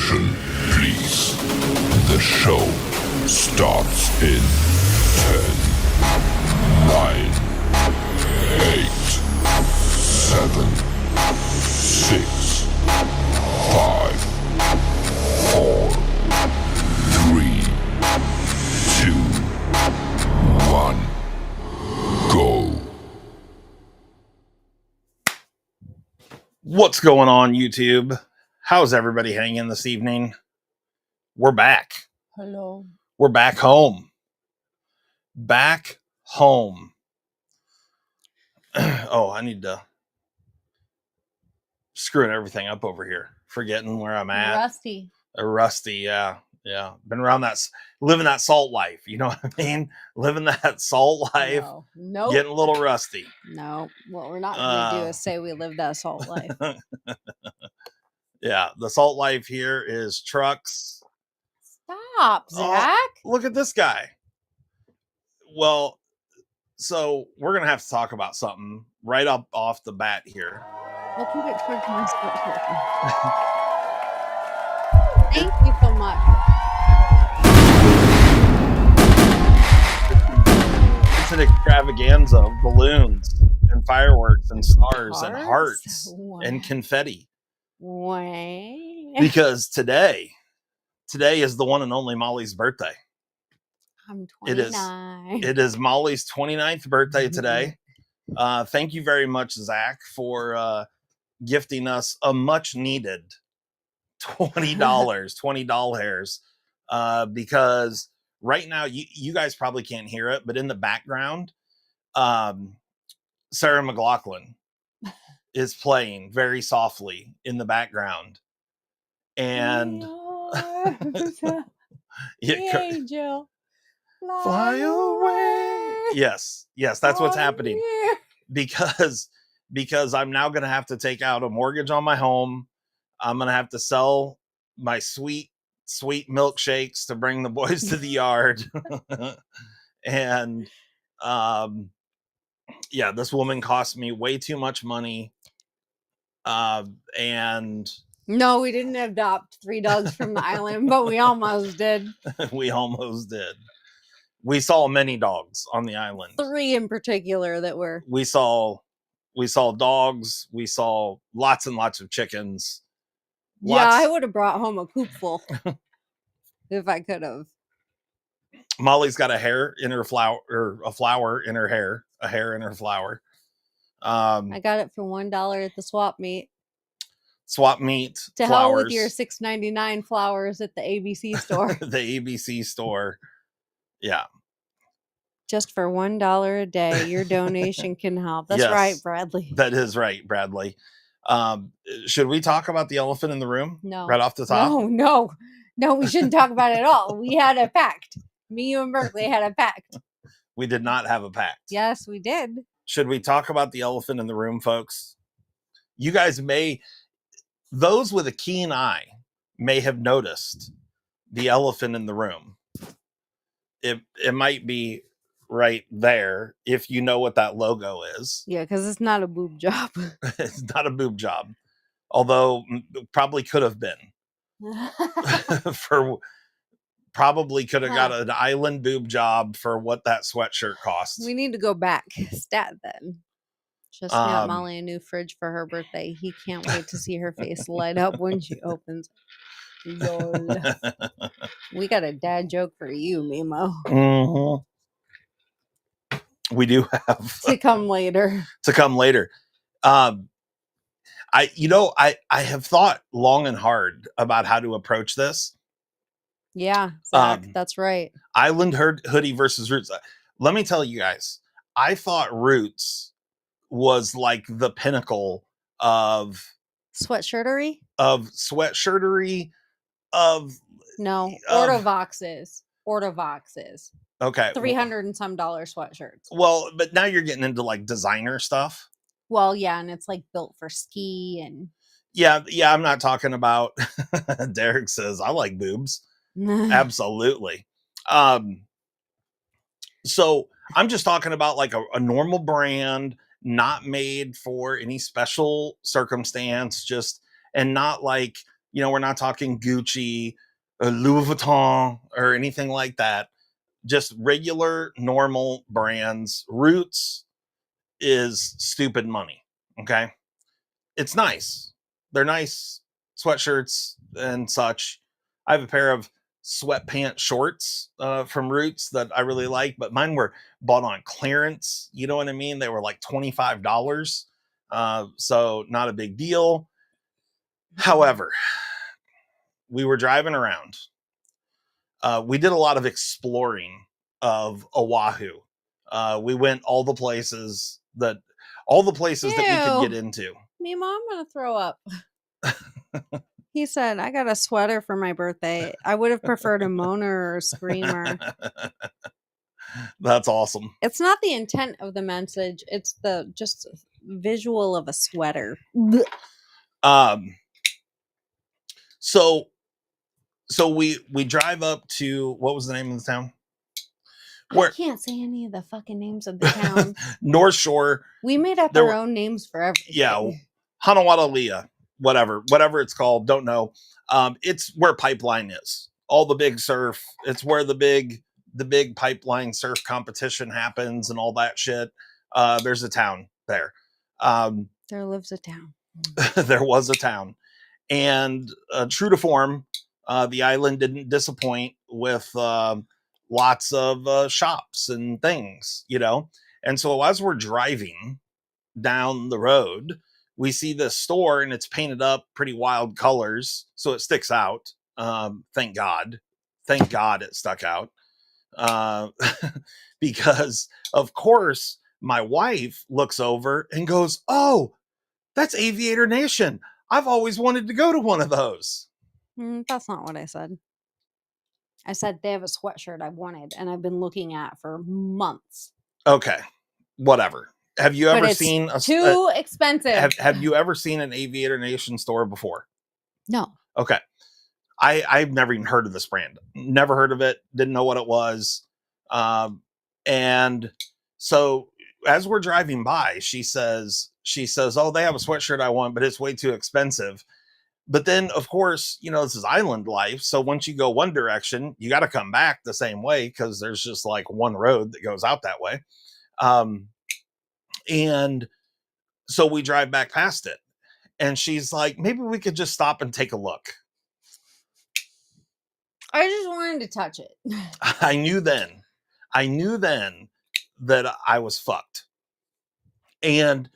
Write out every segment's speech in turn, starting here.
Attention, please. The show starts in 10, 9, 8, 7, 6, 5, 4, 3, 2, 1, go. What's going on, YouTube? How's everybody hanging this evening? We're back. Hello. We're back home. Back home. Oh, I need to screwing everything up over here. Forgetting where I'm at. Rusty. Rusty, yeah. Been around living that salt life. You know what I mean? Living that salt life. No. Nope. Getting a little rusty. No. What we're not going to do is say we live that salt life. Yeah, the salt life here is trucks. Stop, Zach. Look at this guy. Well, so we're going to have to talk about something right up off the bat here. We'll keep it quick. Thank you so much. It's an extravaganza of balloons and fireworks and stars and hearts and confetti. Wait. Because today is the one and only Molly's birthday. I'm 29. It is Molly's 29th birthday today. Thank you very much, Zach, for gifting us a much needed $20 because right now you guys probably can't hear it, but in the background, Sarah McLachlan is playing very softly in the background. And angel, fly away. Yes, that's what's happening. Because I'm now going to have to take out a mortgage on my home. I'm going to have to sell my sweet milkshakes to bring the boys to the yard. And yeah, this woman cost me way too much money. And no, we didn't adopt 3 dogs from the island, but we almost did. We almost did. We saw many dogs on the island. 3 in particular that were. We saw dogs. We saw lots and lots of chickens. Yeah, I would have brought home a coop full if I could have. Molly's got a hair in her flower, or a flower in her hair, a hair in her flower. I got it for $1 at the swap meet. Swap meet. To flowers. hell with your $6.99 flowers at the ABC store. The ABC store. Yeah. Just for $1 a day, your donation can help. That's right, Bradley. That is right, Bradley. Should we talk about the elephant in the room? No. Right off the top? No, we shouldn't talk about it at all. We had a pact. Me, you, and Berkeley had a pact. We did not have a pact. Yes, we did. Should we talk about the elephant in the room, folks? You guys those with a keen eye may have noticed the elephant in the room. It might be right there if you know what that logo is. Yeah, because it's not a boob job. It's not a boob job, although probably could have been. Probably could have got an island boob job for what that sweatshirt costs. We need to go back. Stat then. Just got Molly a new fridge for her birthday. He can't wait to see her face light up when she opens. Lol. We got a dad joke for you, Mimo. Mm-hmm. We do have to come later. I have thought long and hard about how to approach this. Yeah, Zach, that's right. Island hoodie versus Roots. Let me tell you guys, I thought Roots was like the pinnacle of sweatshirtery. No, Ortovoxes. Okay, $300 and some sweatshirts. Well, but now you're getting into like designer stuff. Well, yeah, and it's like built for ski and. Yeah. I'm not talking about. Derek says I like boobs. Absolutely. So I'm just talking about like a normal brand, not made for any special circumstance, and not like You know, we're not talking Gucci or Louis Vuitton or anything like that. Just regular, normal brands. Roots is stupid money. Okay. It's nice. They're nice sweatshirts and such. I have a pair of sweatpants shorts from Roots that I really like, but mine were bought on clearance. You know what I mean? They were like $25. So not a big deal. However, we were driving around. We did a lot of exploring of Oahu. We went all the places that we could get into. Me, Mom, I'm gonna throw up. He said, I got a sweater for my birthday. I would have preferred a moaner or a screamer. That's awesome. It's not the intent of the message. It's the just visual of a sweater. So we drive up to, what was the name of the town? I can't say any of the fucking names of the town. North Shore. We made up our own names for everything. Yeah, Hanawadalia, whatever it's called, don't know. It's where Pipeline is. All the big surf. It's where the big pipeline surf competition happens and all that shit. There's a town there. There lives a town. There was a town. And true to form, the island didn't disappoint with lots of shops and things, you know. And so as we're driving down the road, we see this store and it's painted up pretty wild colors, so it sticks out. Thank God it stuck out. Because of course my wife looks over and goes, "Oh, that's Aviator Nation. I've always wanted to go to one of those." That's not what I said. I said they have a sweatshirt I wanted and I've been looking at for months. Okay, whatever. Have you ever seen too expensive? Have you ever seen an Aviator Nation store before? No. Okay. I've never even heard of this brand. Never heard of it. Didn't know what it was. And so as we're driving by, she says, "Oh, they have a sweatshirt I want, but it's way too expensive." But then, of course, you know, this is island life. So once you go one direction, you got to come back the same way because there's just like one road that goes out that way. And so we drive back past it. And she's like, "Maybe we could just stop and take a look." I just wanted to touch it. I knew then that I was fucked. And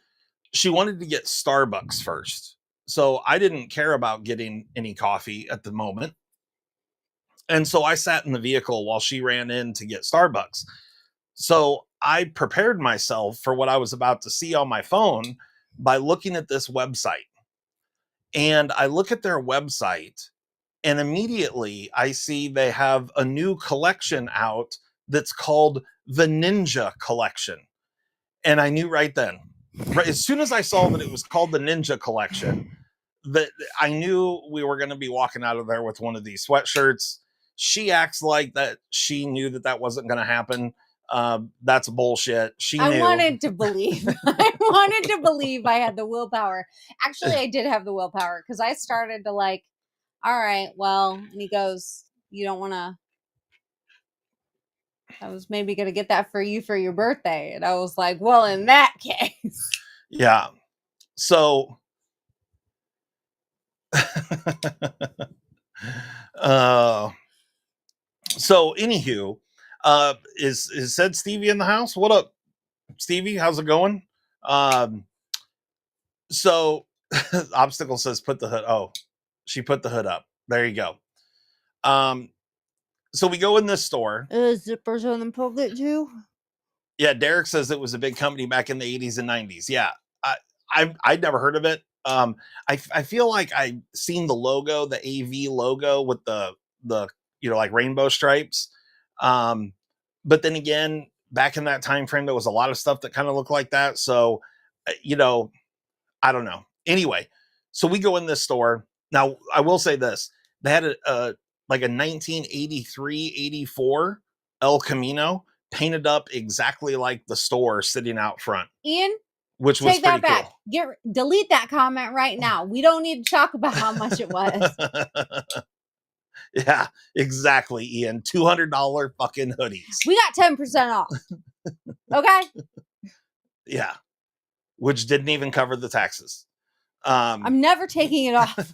she wanted to get Starbucks first. So I didn't care about getting any coffee at the moment. And so I sat in the vehicle while she ran in to get Starbucks. So I prepared myself for what I was about to see on my phone by looking at this website. And I look at their website and immediately I see they have a new collection out that's called the Ninja Collection. And I knew right then, right, as soon as I saw that it was called the Ninja Collection, that I knew we were going to be walking out of there with one of these sweatshirts. She acts like that she knew that wasn't going to happen. That's bullshit. I wanted to believe. I had the willpower. Actually, I did have the willpower because I started to like, all right, well, and he goes, "You don't want to." I was maybe going to get that for you for your birthday. And I was like, well, in that case. Yeah. So, so anywho, is said Stevie in the house? What up, Stevie? How's it going? So Obstacle says put the hood. Oh, she put the hood up. There you go. So we go in this store. Zippers on the pocket too? Yeah, Derek says it was a big company back in the 80s and 90s. Yeah, I'd never heard of it. I feel like I've seen the logo, the AV logo with the like rainbow stripes. But then again, back in that time frame, there was a lot of stuff that kind of looked like that. So, I don't know. Anyway, so we go in this store. Now, I will say this. They had a 1983-84 El Camino painted up exactly like the store sitting out front. Ian, which was Take that pretty back. Delete that comment right now. We don't need to talk about how much it was. Yeah, exactly, Ian. $200 fucking hoodies. We got 10% off. Okay? Yeah, which didn't even cover the taxes. I'm never taking it off.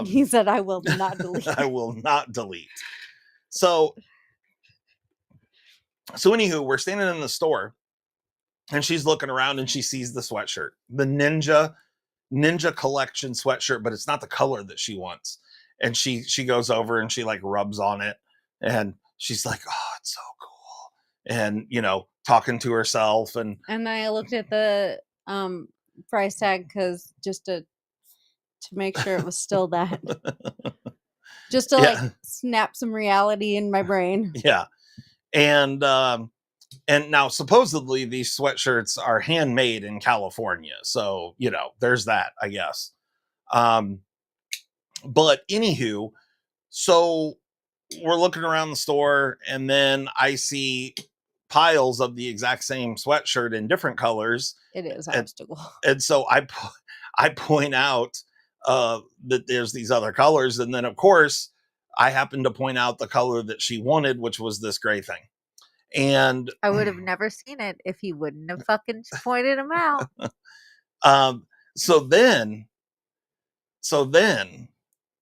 He said, I will not delete. I will not delete. So anywho, we're standing in the store and she's looking around and she sees the sweatshirt, the ninja collection sweatshirt, but it's not the color that she wants. And she goes over and she like rubs on it and she's like, oh, it's so cool. And, you know, talking to herself. And I looked at the price tag because just to make sure it was still that. Just to like snap some reality in my brain. Yeah. And now supposedly these sweatshirts are handmade in California. So, you know, there's that, I guess. But anywho, so we're looking around the store and then I see piles of the exact same sweatshirt in different colors. It is an obstacle. And so I point out that there's these other colors. And then of course I happen to point out the color that she wanted, which was this gray thing. And I would have never seen it if he wouldn't have fucking pointed them out. So then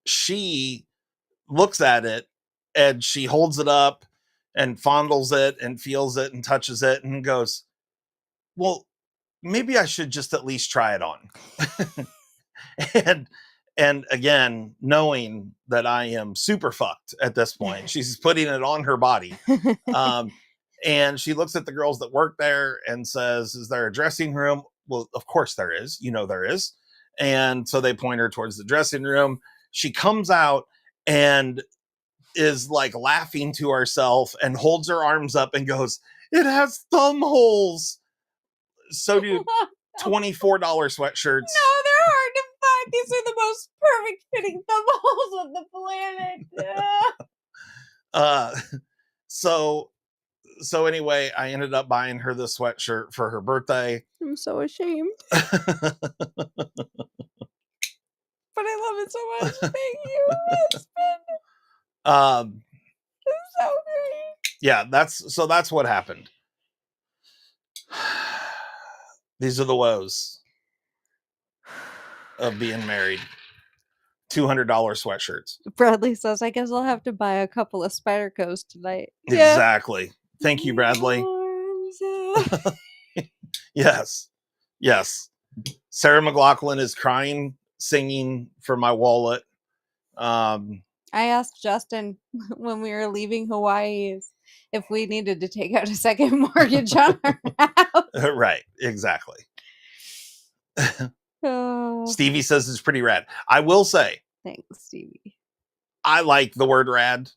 she looks at it and she holds it up and fondles it and feels it and touches it and goes, well, maybe I should just at least try it on. And again, knowing that I am super fucked at this point, she's putting it on her body. And she looks at the girls that work there and says, is there a dressing room? Well, of course there is. You know, there is. And so they point her towards the dressing room. She comes out and is like laughing to herself and holds her arms up and goes, it has thumb holes. So do $24 sweatshirts. No, they're hard to find. These are the most perfect fitting thumb holes on the planet. So anyway, I ended up buying her the sweatshirt for her birthday. I'm so ashamed. But I love it so much. Thank you, husband. It's so great. Yeah, that's what happened. These are the woes of being married. $200 sweatshirts. Bradley says, I guess I'll have to buy a couple of Spydercos tonight. Exactly. Yeah. Thank you, Bradley. Yes. Sarah McLachlan is crying, singing for my wallet. I asked Justin when we were leaving Hawaii if we needed to take out a second mortgage on our house. Right, exactly. Stevie says it's pretty rad. I will say, thanks, Stevie. I like the word rad.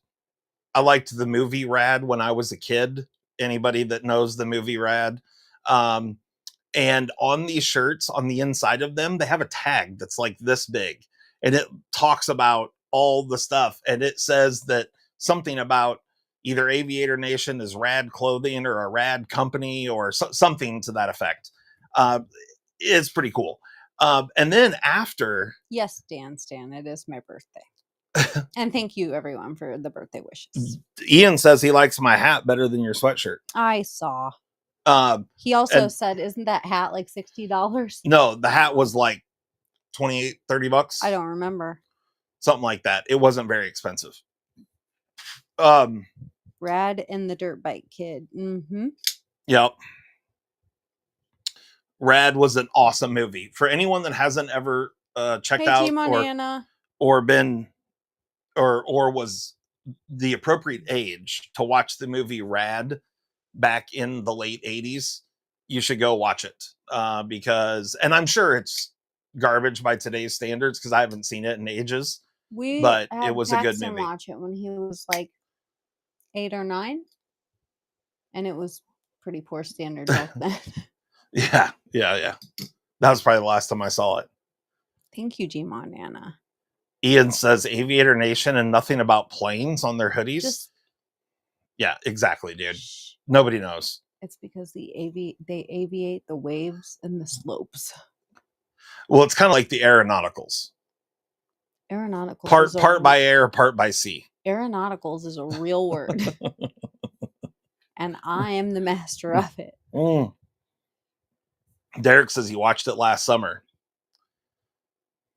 I liked the movie Rad when I was a kid. Anybody that knows the movie Rad. And on these shirts, on the inside of them, they have a tag that's like this big. And it talks about all the stuff. And it says that something about either Aviator Nation is rad clothing or a rad company or something to that effect. It's pretty cool. And then after... Yes, Stan, it is my birthday. And thank you, everyone, for the birthday wishes. Ian says he likes my hat better than your sweatshirt. I saw. He also said, isn't that hat like $60? No, the hat was like $28-$30. I don't remember. Something like that. It wasn't very expensive. Rad and the Dirt Bike Kid. Mm-hmm. Yep. Rad was an awesome movie. For anyone that hasn't ever checked out or been or was the appropriate age to watch the movie Rad back in the late 80s, you should go watch it. Because, and I'm sure it's garbage by today's standards because I haven't seen it in ages. But it was a good movie. Watch it when he was like 8 or 9, and it was pretty poor standard back then. Yeah. That was probably the last time I saw it. Thank you, G Montana. Ian says Aviator Nation and nothing about planes on their hoodies. Yeah, exactly, dude. Nobody knows. It's because they aviate the waves and the slopes. Well, it's kind of like the aeronauticals. Aeronauticals Part by air, part by sea. Aeronauticals is a real word. And I am the master of it. Mm. Derek says he watched it last summer.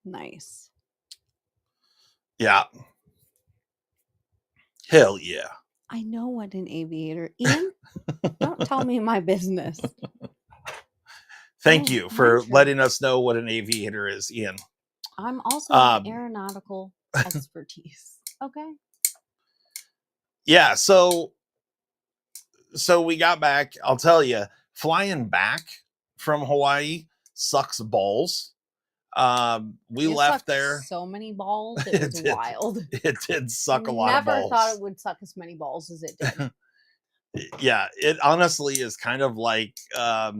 Nice. Yeah. Hell yeah. I know what an aviator. Ian, don't tell me my business. Thank you for letting us know what an aviator is, Ian. I'm also an aeronautical expertise. Okay. Yeah, so we got back. I'll tell you, flying back from Hawaii sucks balls. We left there. So many balls. It was wild. It did suck a lot of balls. Never thought it would suck as many balls as it did. Yeah, it honestly is kind of like a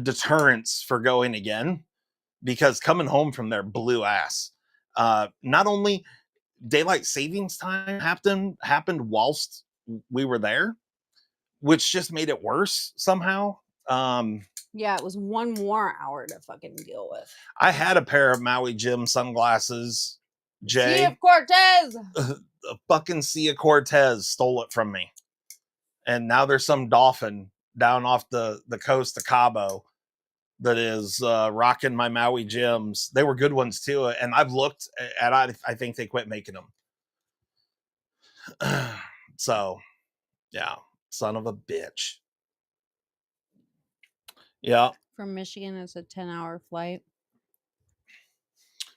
deterrence for going again, because coming home from there blew ass. Not only daylight savings time happened whilst we were there, which just made it worse somehow. Yeah, it was one more hour to fucking deal with. I had a pair of Maui Jim sunglasses, Jay. Sea of Cortez! A fucking Sea of Cortez stole it from me. And now there's some dolphin down off the coast of Cabo that is rocking my Maui Jims. They were good ones too. And I've looked at I think they quit making them. So, yeah. Son of a bitch. Yeah. From Michigan, it's a 10-hour flight.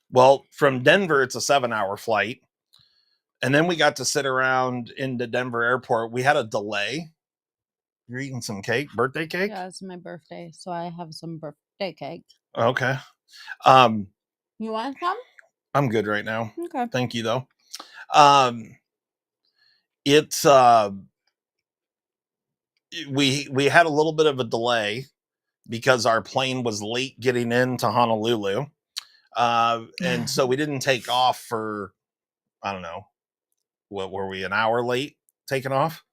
Well, from Denver, it's a 7-hour flight. And then we got to sit around in the Denver airport. We had a delay. You're eating some cake, birthday cake? Yeah, it's my birthday, so I have some birthday cake. Okay. You want some? I'm good right now. Okay. Thank you, though. It's we had a little bit of a delay because our plane was late getting into Honolulu. And so we didn't take off for, I don't know, what were we, an hour late taking off?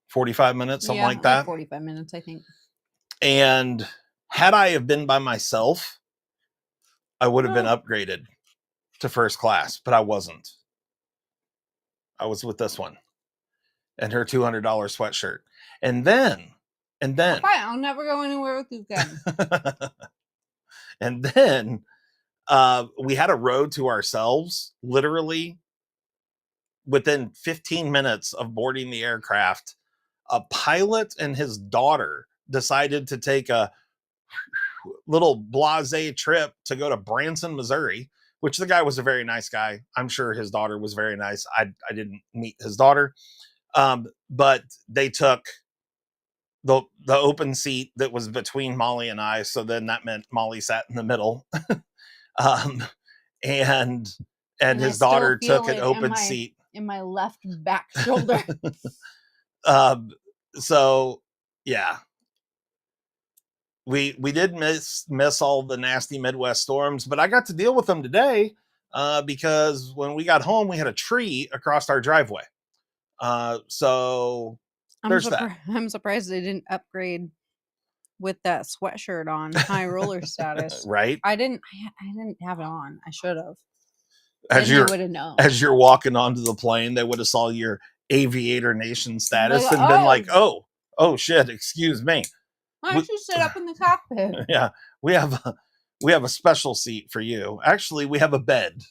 45 minutes, something like that. 45 minutes, I think. And had I have been by myself, I would have been upgraded to first class, but I wasn't. I was with this one and her $200 sweatshirt. And then fine, I'll never go anywhere with you again. And then we had a road to ourselves, literally within 15 minutes of boarding the aircraft. A pilot and his daughter decided to take a little blasé trip to go to Branson, Missouri, which the guy was a very nice guy. I'm sure his daughter was very nice. I didn't meet his daughter. But they took the open seat that was between Molly and I. So then that meant Molly sat in the middle. And his daughter took an open seat in my left back shoulder. So yeah, we did miss all the nasty Midwest storms, but I got to deal with them today because when we got home, we had a tree across our driveway. So there's that. I'm surprised they didn't upgrade with that sweatshirt on, high roller status. Right? I didn't have it on. I should have. As you're walking onto the plane, they would have saw your Aviator Nation status and been like, oh shit, excuse me. Why don't you sit up in the cockpit? Yeah, we have a special seat for you. Actually, we have a bed.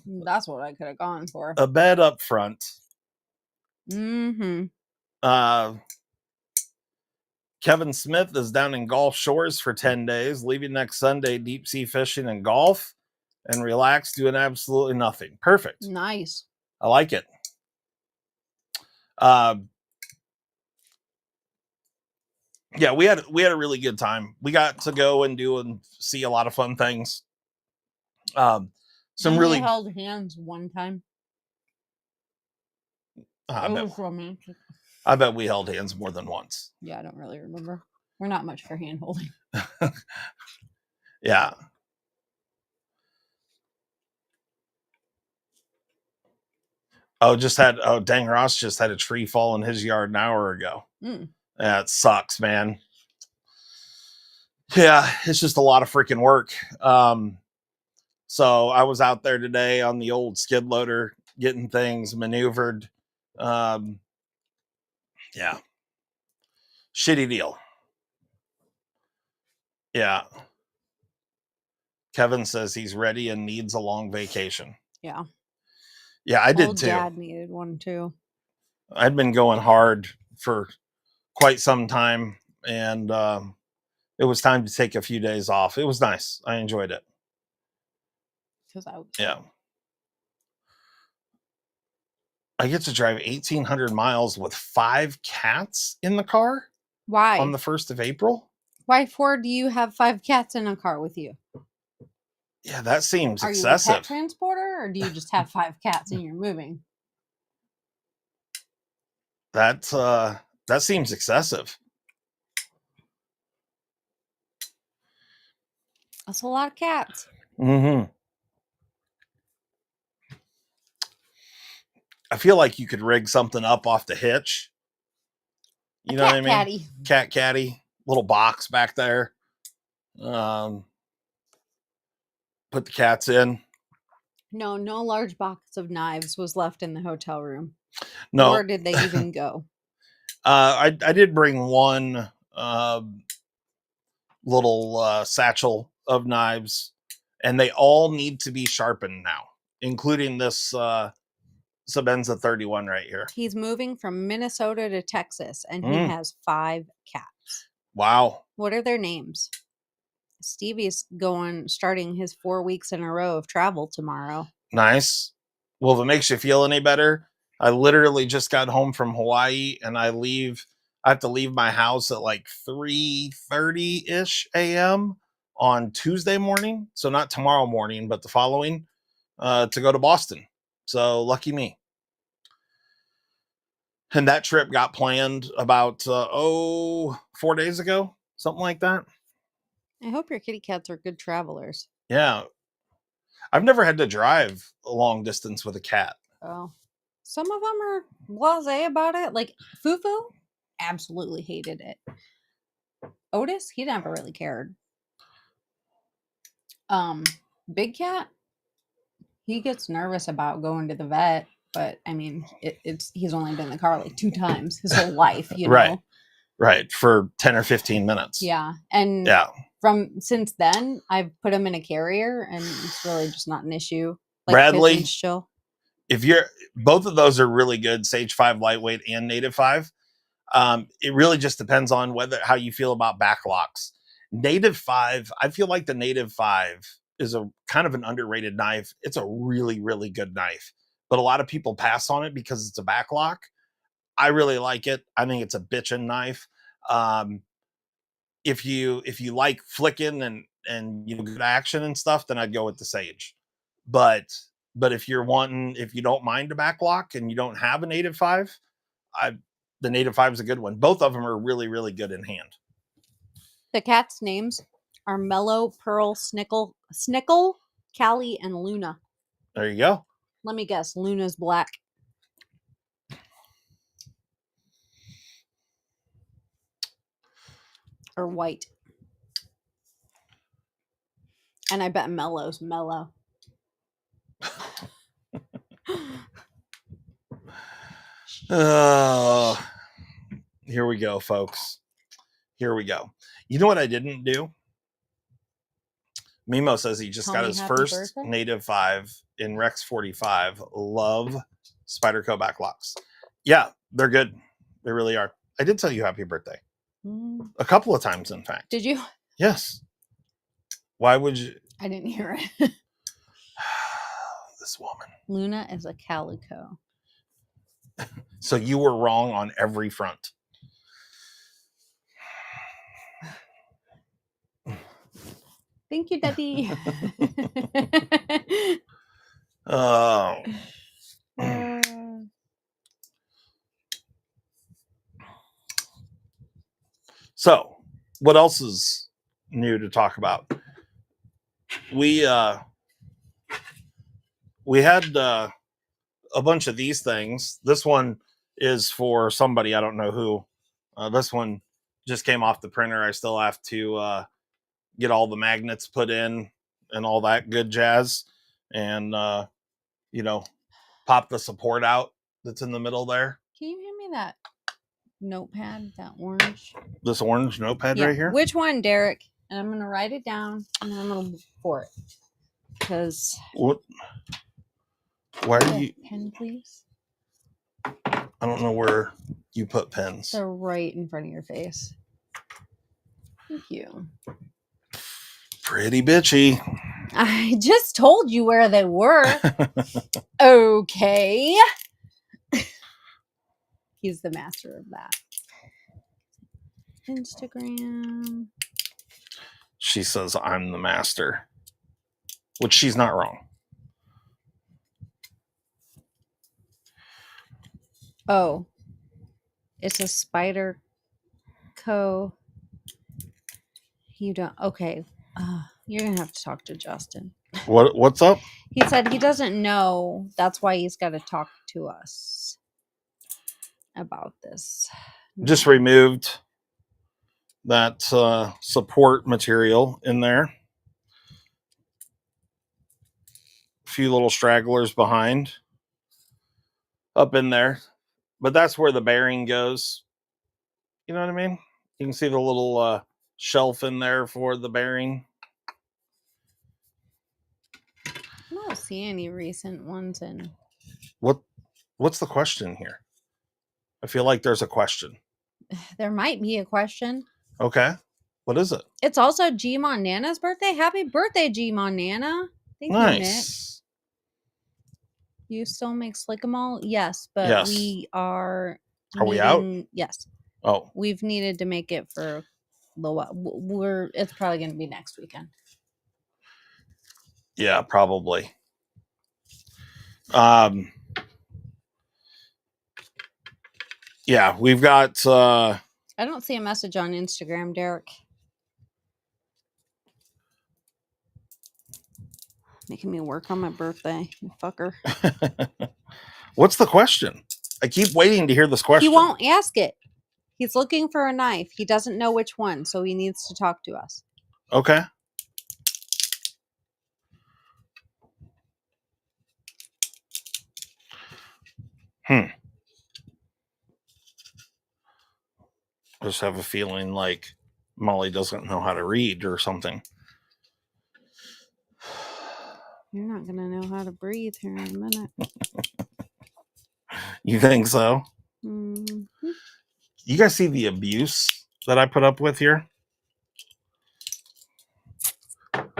That's what I could have gone for. A bed up front. Mm-hmm. Kevin Smith is down in Gulf Shores for 10 days, leaving next Sunday, deep sea fishing and golf, and relax, doing absolutely nothing. Perfect. Nice. I like it. Yeah, we had a really good time. We got to go and see a lot of fun things. We held hands one time. It was romantic. I bet we held hands more than once. Yeah, I don't really remember. We're not much for hand holding. Yeah. Dang, Ross just had a tree fall in his yard an hour ago. Yeah, it sucks, man. Yeah, it's just a lot of freaking work. So I was out there today on the old skid loader getting things maneuvered. Yeah, shitty deal. Yeah. Kevin says he's ready and needs a long vacation. Yeah. Yeah, I did Old too. Dad needed one too. I'd been going hard for quite some time, and it was time to take a few days off. It was nice. I enjoyed it. Yeah. I get to drive 1,800 miles with 5 cats in the car. Why? On the 1st of April? Why for do you have 5 cats in a car with you? Yeah, that seems Are excessive. you a pet transporter, or do you just have 5 cats and you're moving? That seems excessive. That's a lot of cats. Mm-hmm. I feel like you could rig something up off the hitch. You know what I mean? Caddy. Cat caddy, little box back there. Put the cats in. No large box of knives was left in the hotel room. No. Where did they even go? I did bring one little satchel of knives, and they all need to be sharpened now, including this Sabenza 31 right here. He's moving from Minnesota to Texas, and he has 5 cats. Wow. What are their names? Stevie's starting his 4 weeks in a row of travel tomorrow. Nice. Well, if it makes you feel any better, I literally just got home from Hawaii, and I have to leave my house at like 3:30-ish a.m. on Tuesday morning. So not tomorrow morning, but the following, to go to Boston. So lucky me. And that trip got planned about 4 days ago, something like that. I hope your kitty cats are good travelers. Yeah. I've never had to drive a long distance with a cat. Oh. Some of them are blasé about it. Like Fufu absolutely hated it. Otis, he never really cared. Big Cat, he gets nervous about going to the vet, but I mean, he's only been in the car like 2 times his whole life, you know. Right, for 10 or 15 minutes. Yeah. And since then, I've put him in a carrier, and it's really just not an issue. Like Bradley, chill. If both of those are really good, Sage 5 lightweight and Native 5. It really just depends on how you feel about backlocks. Native 5, I feel like the Native 5 is a kind of an underrated knife. It's a really, really good knife, but a lot of people pass on it because it's a backlock. I really like it. I think it's a bitchin' knife. If you like flicking and good action and stuff, then I'd go with the Sage. But if you don't mind a backlock and you don't have a Native 5, the Native 5 is a good one. Both of them are really, really good in hand. The cats' names are Mellow, Pearl, Snickle, Callie, and Luna. There you go. Let me guess. Luna's black. Or white. And I bet Mellow's mellow. Here we go, folks. Here we go. You know what I didn't do? Mimo says he just got his first birthday? Native 5 in Rex 45. Love Spyderco backlocks. Yeah, they're good. They really are. I did tell you happy birthday. A couple of times, in fact. Did you? Yes. Why would you? I didn't hear it. This woman. Luna is a calico. So you were wrong on every front. Thank you, Daddy. Oh. So, what else is new to talk about? We had a bunch of these things. This one is for somebody, I don't know who. This one just came off the printer. I still have to get all the magnets put in and all that good jazz, and pop the support out that's in the middle there. Can you hand me that notepad, that orange? This orange notepad right here. Which one, Derek? And I'm gonna write it down, and then I'm gonna look for it. Because what? Why are you? Pen, please. I don't know where you put pens. They're right in front of your face. Thank you. Pretty bitchy. I just told you where they were. Okay. He's the master of that. Instagram. She says I'm the master, which she's not wrong. Oh, it's a Spider Co. You don't. Okay. You're gonna have to talk to Justin. What's up? He said he doesn't know. That's why he's got to talk to us about this. Just removed that support material in there. A few little stragglers behind up in there, but that's where the bearing goes. You know what I mean? You can see the little shelf in there for the bearing. I don't see any recent ones in. What's the question here? I feel like there's a question. There might be a question. Okay. What is it? It's also G Nana's birthday. Happy birthday, G Nana. Thank you, Nick. Nice. You still make Slickamall? Yes, but Yes. we are. Are we out? Yes. Oh, We've needed to make it for a little while. It's probably going to be next weekend. yeah, probably. Yeah, we've got I don't see a message on Instagram, Derek. Making me work on my birthday, you fucker. What's the question? I keep waiting to hear this question. He won't ask it. He's looking for a knife. He doesn't know which one, so he needs to talk to us. Okay. I just have a feeling like Molly doesn't know how to read or something. You're not going to know how to breathe here in a minute. You think so? Mm-hmm. You guys see the abuse that I put up with here?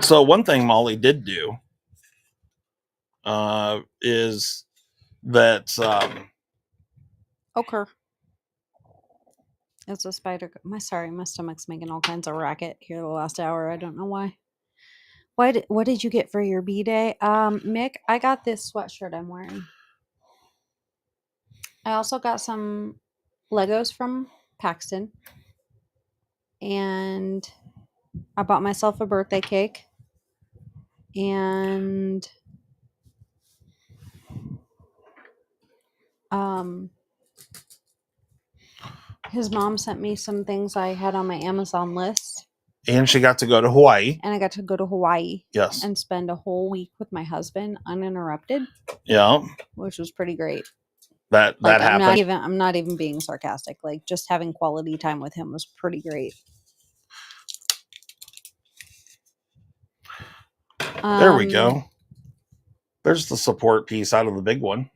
So one thing Molly did do is that Okay. It's a spider. My stomach's making all kinds of racket here the last hour. I don't know why. What did you get for your B-Day? Mick, I got this sweatshirt I'm wearing. I also got some Legos from Paxton. And I bought myself a birthday cake. And his mom sent me some things I had on my Amazon list. And she got to go to Hawaii. And I got to go to Hawaii. Yes. And spend a whole week with my husband uninterrupted. Yeah. Which was pretty great. That happened. I'm not even being sarcastic. Like, just having quality time with him was pretty great. There we go. There's the support piece out of the big one.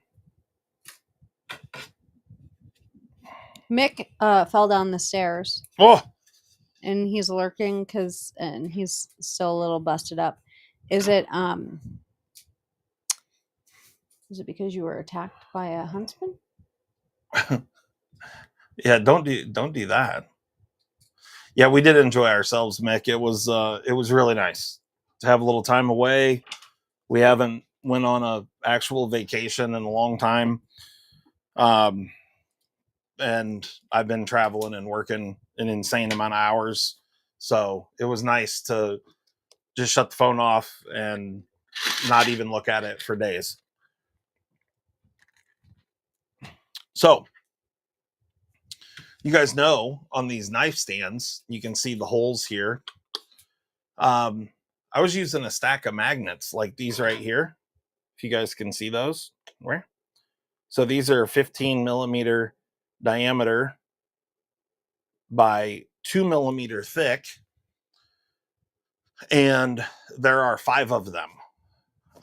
Mick fell down the stairs. Oh. And he's lurking and he's still a little busted up. Is it because you were attacked by a huntsman? Yeah, don't do that. Yeah, we did enjoy ourselves, Mick. It was really nice to have a little time away. We haven't went on a actual vacation in a long time. And I've been traveling and working an insane amount of hours. So it was nice to just shut the phone off and not even look at it for days. So you guys know on these knife stands, you can see the holes here. I was using a stack of magnets like these right here. If you guys can see those. Where? So these are 15 millimeter diameter by 2 millimeter thick. And there are 5 of them.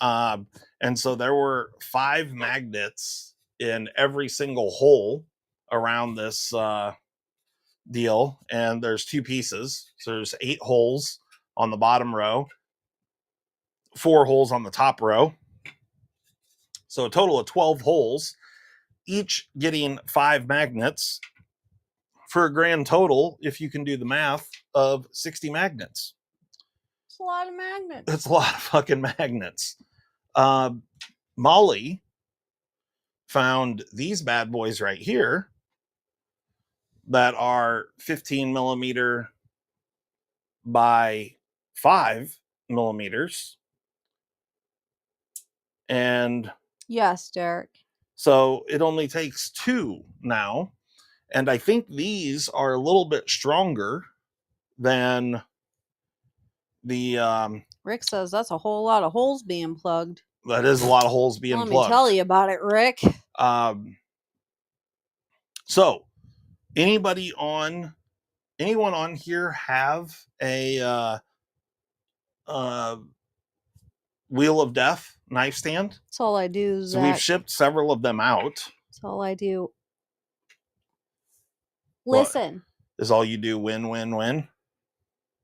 And so there were 5 magnets in every single hole around this deal. And there's 2 pieces. So there's 8 holes on the bottom row, 4 holes on the top row. So a total of 12 holes, each getting 5 magnets for a grand total, if you can do the math, of 60 magnets. It's a lot of magnets. It's a lot of fucking magnets. Molly found these bad boys right here that are 15 millimeter by 5 millimeters. And yes, Derek. So it only takes 2 now. And I think these are a little bit stronger than the Rick says that's a whole lot of holes being plugged. that is a lot of holes being Let plugged. me tell you about it, Rick. So anyone on here have a Wheel of Death knife stand? That's all I do. So we've shipped several of them out. That's all I do. Listen. What? Is all you do win, win, win?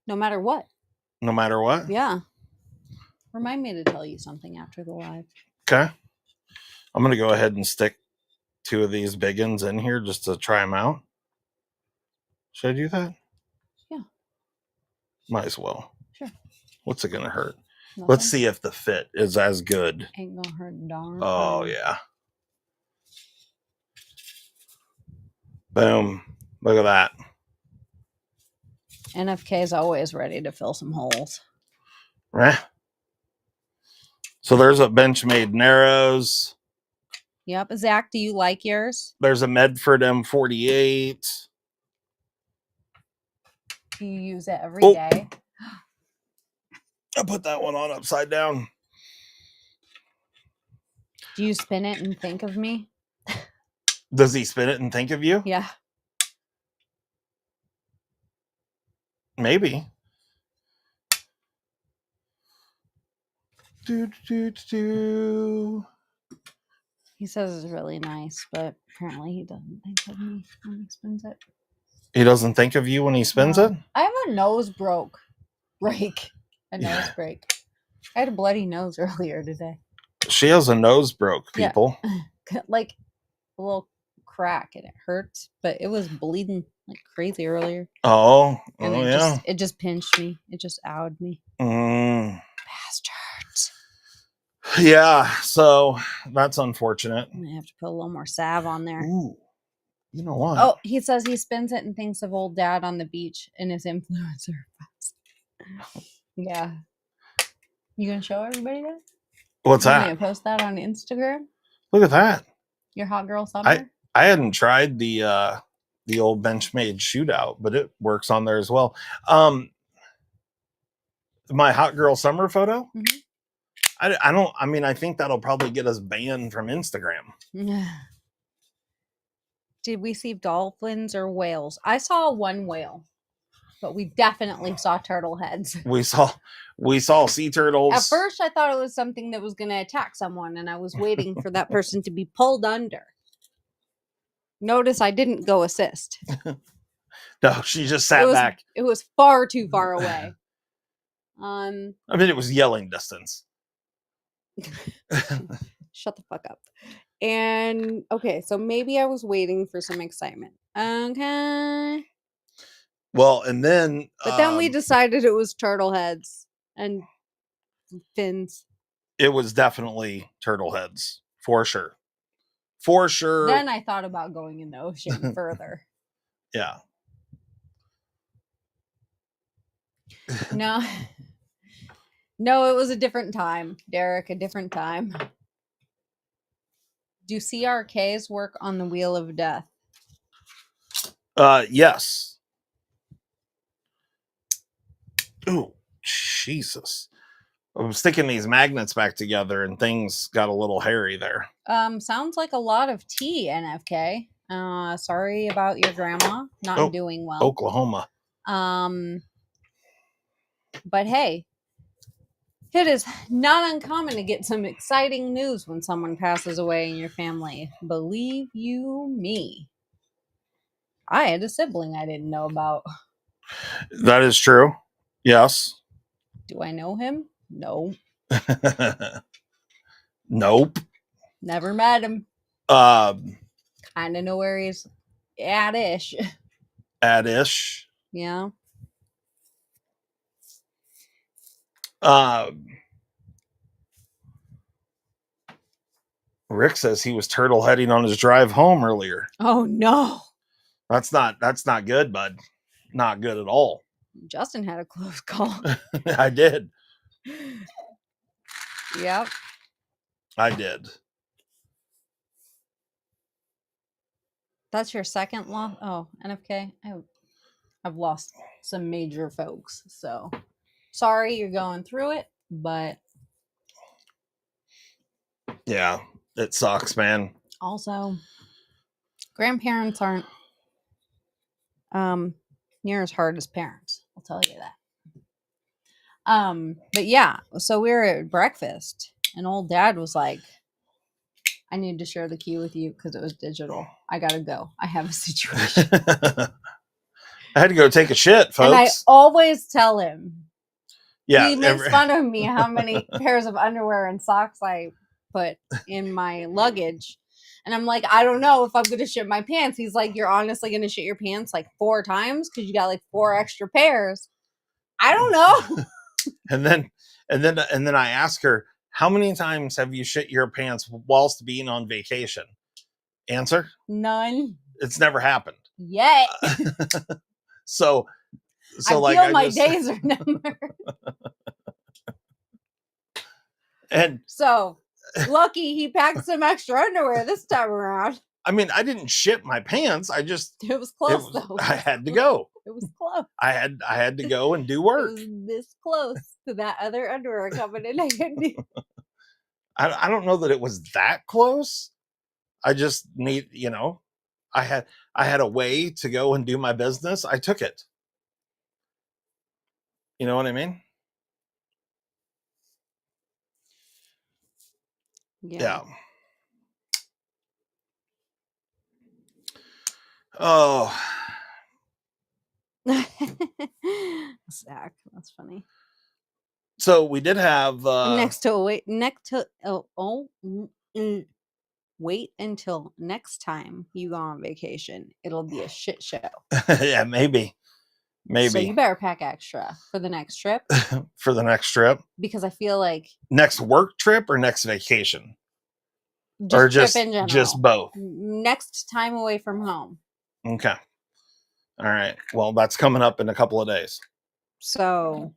No matter what. No matter what? Yeah. Remind me to tell you something after the live. Okay. I'm going to go ahead and stick 2 of these big ones in here just to try them out. Should I do that? Yeah. Might as well. Sure. What's it going to hurt? Nothing. Let's see if the fit is as good. Ain't gonna hurt a darn. Oh, yeah. Boom. Look at that. NFK is always ready to fill some holes. Right. So there's a Benchmade Narrows. Yep. Zach, do you like yours? There's a Medford M48. Do you use it every day? I put that one on upside down. Do you spin it and think of me? Does he spin it and think of you? Yeah. Maybe. Do. He says it's really nice, but apparently he doesn't think of me when he spins it. He doesn't think of you when he spins it? I have a nose break. A nose break. I had a bloody nose earlier today. She has a nose broke, people. Yeah. Like a little crack, and it hurts, but it was bleeding like crazy earlier. Oh, and it just pinched me. It just owed me. Bastards. Yeah, so that's unfortunate. I'm gonna have to put a little more salve on there. Ooh, you know what? Oh, he says he spins it and thinks of old dad on the beach in his influencer. Yeah. You gonna show everybody that? What's that? You gonna post that on Instagram? Look at that. Your hot girl summer? I hadn't tried the old Benchmade shootout, but it works on there as well. My hot girl summer photo. Mm-hmm. I think that'll probably get us banned from Instagram. Did we see dolphins or whales? I saw one whale, but we definitely saw turtle heads. We saw sea turtles. At first, I thought it was something that was going to attack someone, and I was waiting for that person to be pulled under. Notice I didn't go assist. No, she just sat back. It was far too far away. It was yelling distance. Shut the fuck up. And okay, so maybe I was waiting for some excitement. Okay. Well, and then but then we decided it was turtle heads and fins. It was definitely turtle heads for sure. For sure. Then I thought about going in the ocean further. Yeah. No, it was a different time, Derek. A different time. Do CRKs work on the Wheel of Death? Yes. Ooh, Jesus. I was sticking these magnets back together and things got a little hairy there. Sounds like a lot of tea, NFK. Sorry about your grandma not doing well. Oklahoma. But hey, it is not uncommon to get some exciting news when someone passes away in your family. Believe you me. I had a sibling I didn't know about. That is true. Yes. Do I know him? No. Nope. Never met him. Kind of know where he's at-ish. At-ish. Yeah. Rick says he was turtle heading on his drive home earlier. Oh no. That's not good, bud. Not good at all. Justin had a close call. I did. Yep. I did. That's your second loss? Oh, NFK. I've lost some major folks. So sorry you're going through it, but yeah, it sucks, man. Also, grandparents aren't near as hard as parents. I'll tell you that. But yeah, so we were at breakfast and old dad was like, I need to share the key with you because it was digital. I gotta go. I have a situation. I had to go take a shit, folks. And I always tell him. Yeah. He makes fun of me how many pairs of underwear and socks I put in my luggage. And I'm like, I don't know if I'm going to shit my pants. He's like, you're honestly going to shit your pants like 4 times because you got like 4 extra pairs. I don't know. and then I ask her, how many times have you shit your pants whilst being on vacation? Answer? None. It's never happened. Yet. So I like feel my days are numbered. And so lucky he packed some extra underwear this time around. I mean, I didn't shit my pants. It was close though. I had to go. It was close. I had to go and do work. It was this close to that other underwear coming in. I don't know that it was that close. I just need, I had a way to go and do my business. I took it. You know what I mean? Yeah. Oh. Zach, that's funny. So we did have wait until next time you go on vacation. It'll be a shit show. Yeah, maybe. So you better pack extra for the next trip. For the next trip? Because I feel like next work trip or next vacation? Or just trip in general. Just both. Next time away from home. Okay. All right. Well, that's coming up in a couple of days. So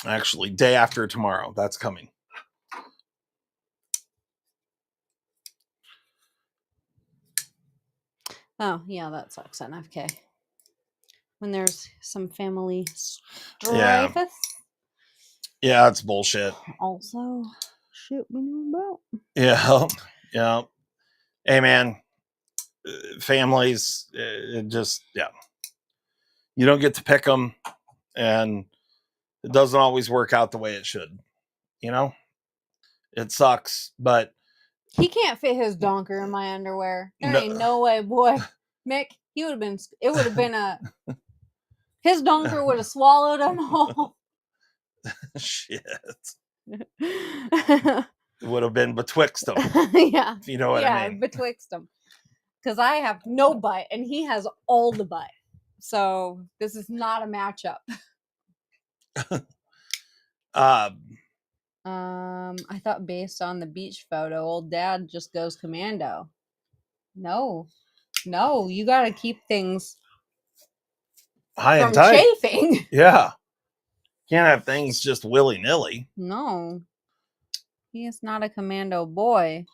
actually, day after tomorrow, that's coming. Oh, yeah, that sucks, NFK. When there's some family strife. Yeah, it's bullshit. Also, shit we know about. Yeah. Hey, man, families, it just, you don't get to pick them, and it doesn't always work out the way it should. It sucks, but he can't fit his donker in my underwear. There ain't no way, boy. Mick, it would have been his donker would have swallowed him whole. Shit. It would have been betwixt them. Yeah. If you know what I mean. Yeah, betwixt them. Because I have no butt and he has all the butt. So this is not a matchup. I thought based on the beach photo, old dad just goes commando. No, you got to keep things high and tight. Chafing. Yeah. Can't have things just willy-nilly. No. He is not a commando boy.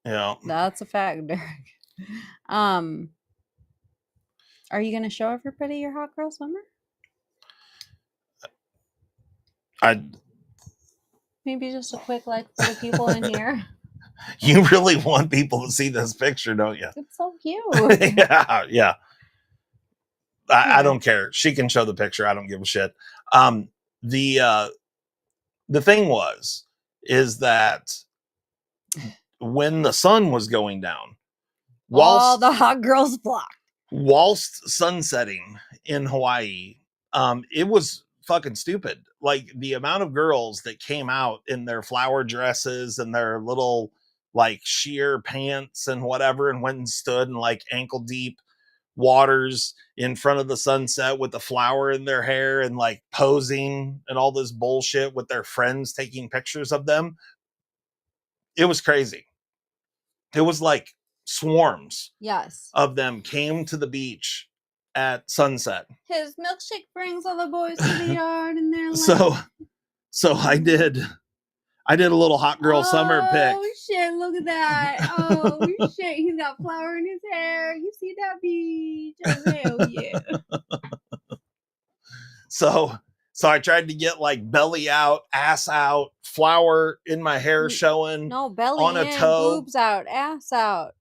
Yeah. That's a fact, Derek. Are you gonna show everybody your hot girl summer? Maybe just a quick like for the people in here. You really want people to see this picture, don't you? It's so cute. Yeah. I don't care. She can show the picture. I don't give a shit. The thing is that when the sun was going down, All the hot girls flocked. whilst sunsetting in Hawaii, it was fucking stupid. Like the amount of girls that came out in their flower dresses and their little like sheer pants and whatever, and went and stood in like ankle deep waters in front of the sunset with the flower in their hair and like posing and all this bullshit with their friends taking pictures of them. It was crazy. It was like swarms Yes. of them came to the beach at sunset. His milkshake brings all the boys to the yard and they're like, so I did a little hot girl summer pic. Oh shit, look at that. Oh shit, he's got flour in his hair. You see that beach? Oh hell yeah. So I tried to get like belly out, ass out, flour in my hair showing. No, belly on a in, toe. boobs out, ass out.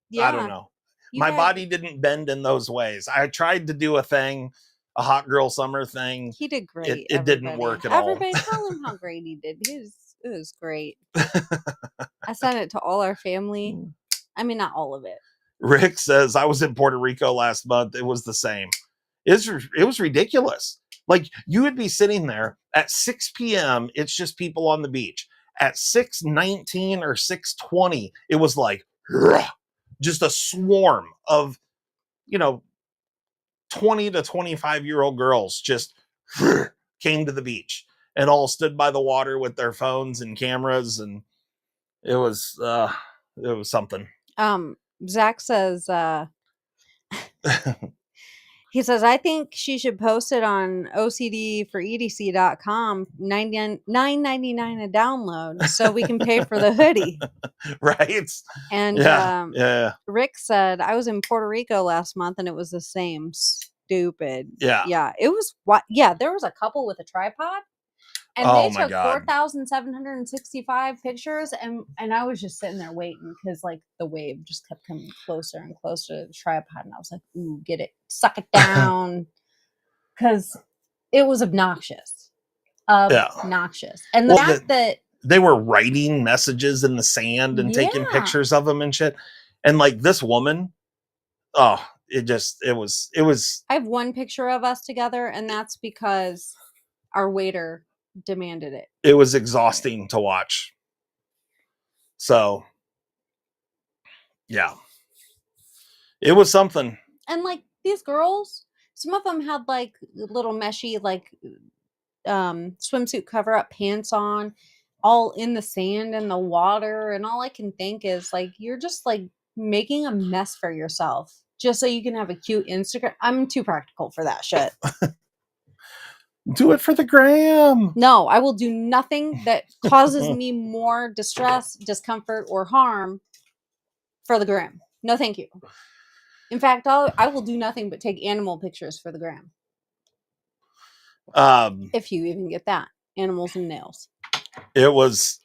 Yeah. I don't know. My body didn't bend in those ways. I tried to do a hot girl summer thing. He did great. It didn't work at all. Everybody tell him how great he did. It was great. I sent it to all our family. I mean, not all of it. Rick says, I was in Puerto Rico last month. It was the same. It was ridiculous. Like you would be sitting there at 6 p.m. It's just people on the beach. At 6:19 or 6:20, it was like just a swarm of, 20 to 25-year-old girls just came to the beach and all stood by the water with their phones and cameras, and it was something. Zach says he says, I think she should post it on OCD for EDC.com, $9.99 a download, so we can pay for the hoodie. Right. And Rick said, I was in Puerto Rico last month and it was the same. Stupid. Yeah. It was there was a couple with a tripod. And they took 4,765 pictures, and I was just sitting there waiting because like the wave just kept coming closer and closer to the tripod, and I was like, "Ooh, get it, suck it down," because it was obnoxious, And the fact that they were writing messages in the sand and taking pictures of them and shit, and like this woman, it was. I have one picture of us together, and that's because our waiter demanded it. It was exhausting to watch. So, yeah, it was something. And like these girls, some of them had like little meshy like swimsuit cover up pants on, all in the sand and the water, and all I can think is like you're just like making a mess for yourself just so you can have a cute Instagram. I'm too practical for that shit. Do it for the gram. No, I will do nothing that causes me more distress, discomfort, or harm for the gram. No, thank you. In fact, I will do nothing but take animal pictures for the gram. If you even get that. Animals and nails. It was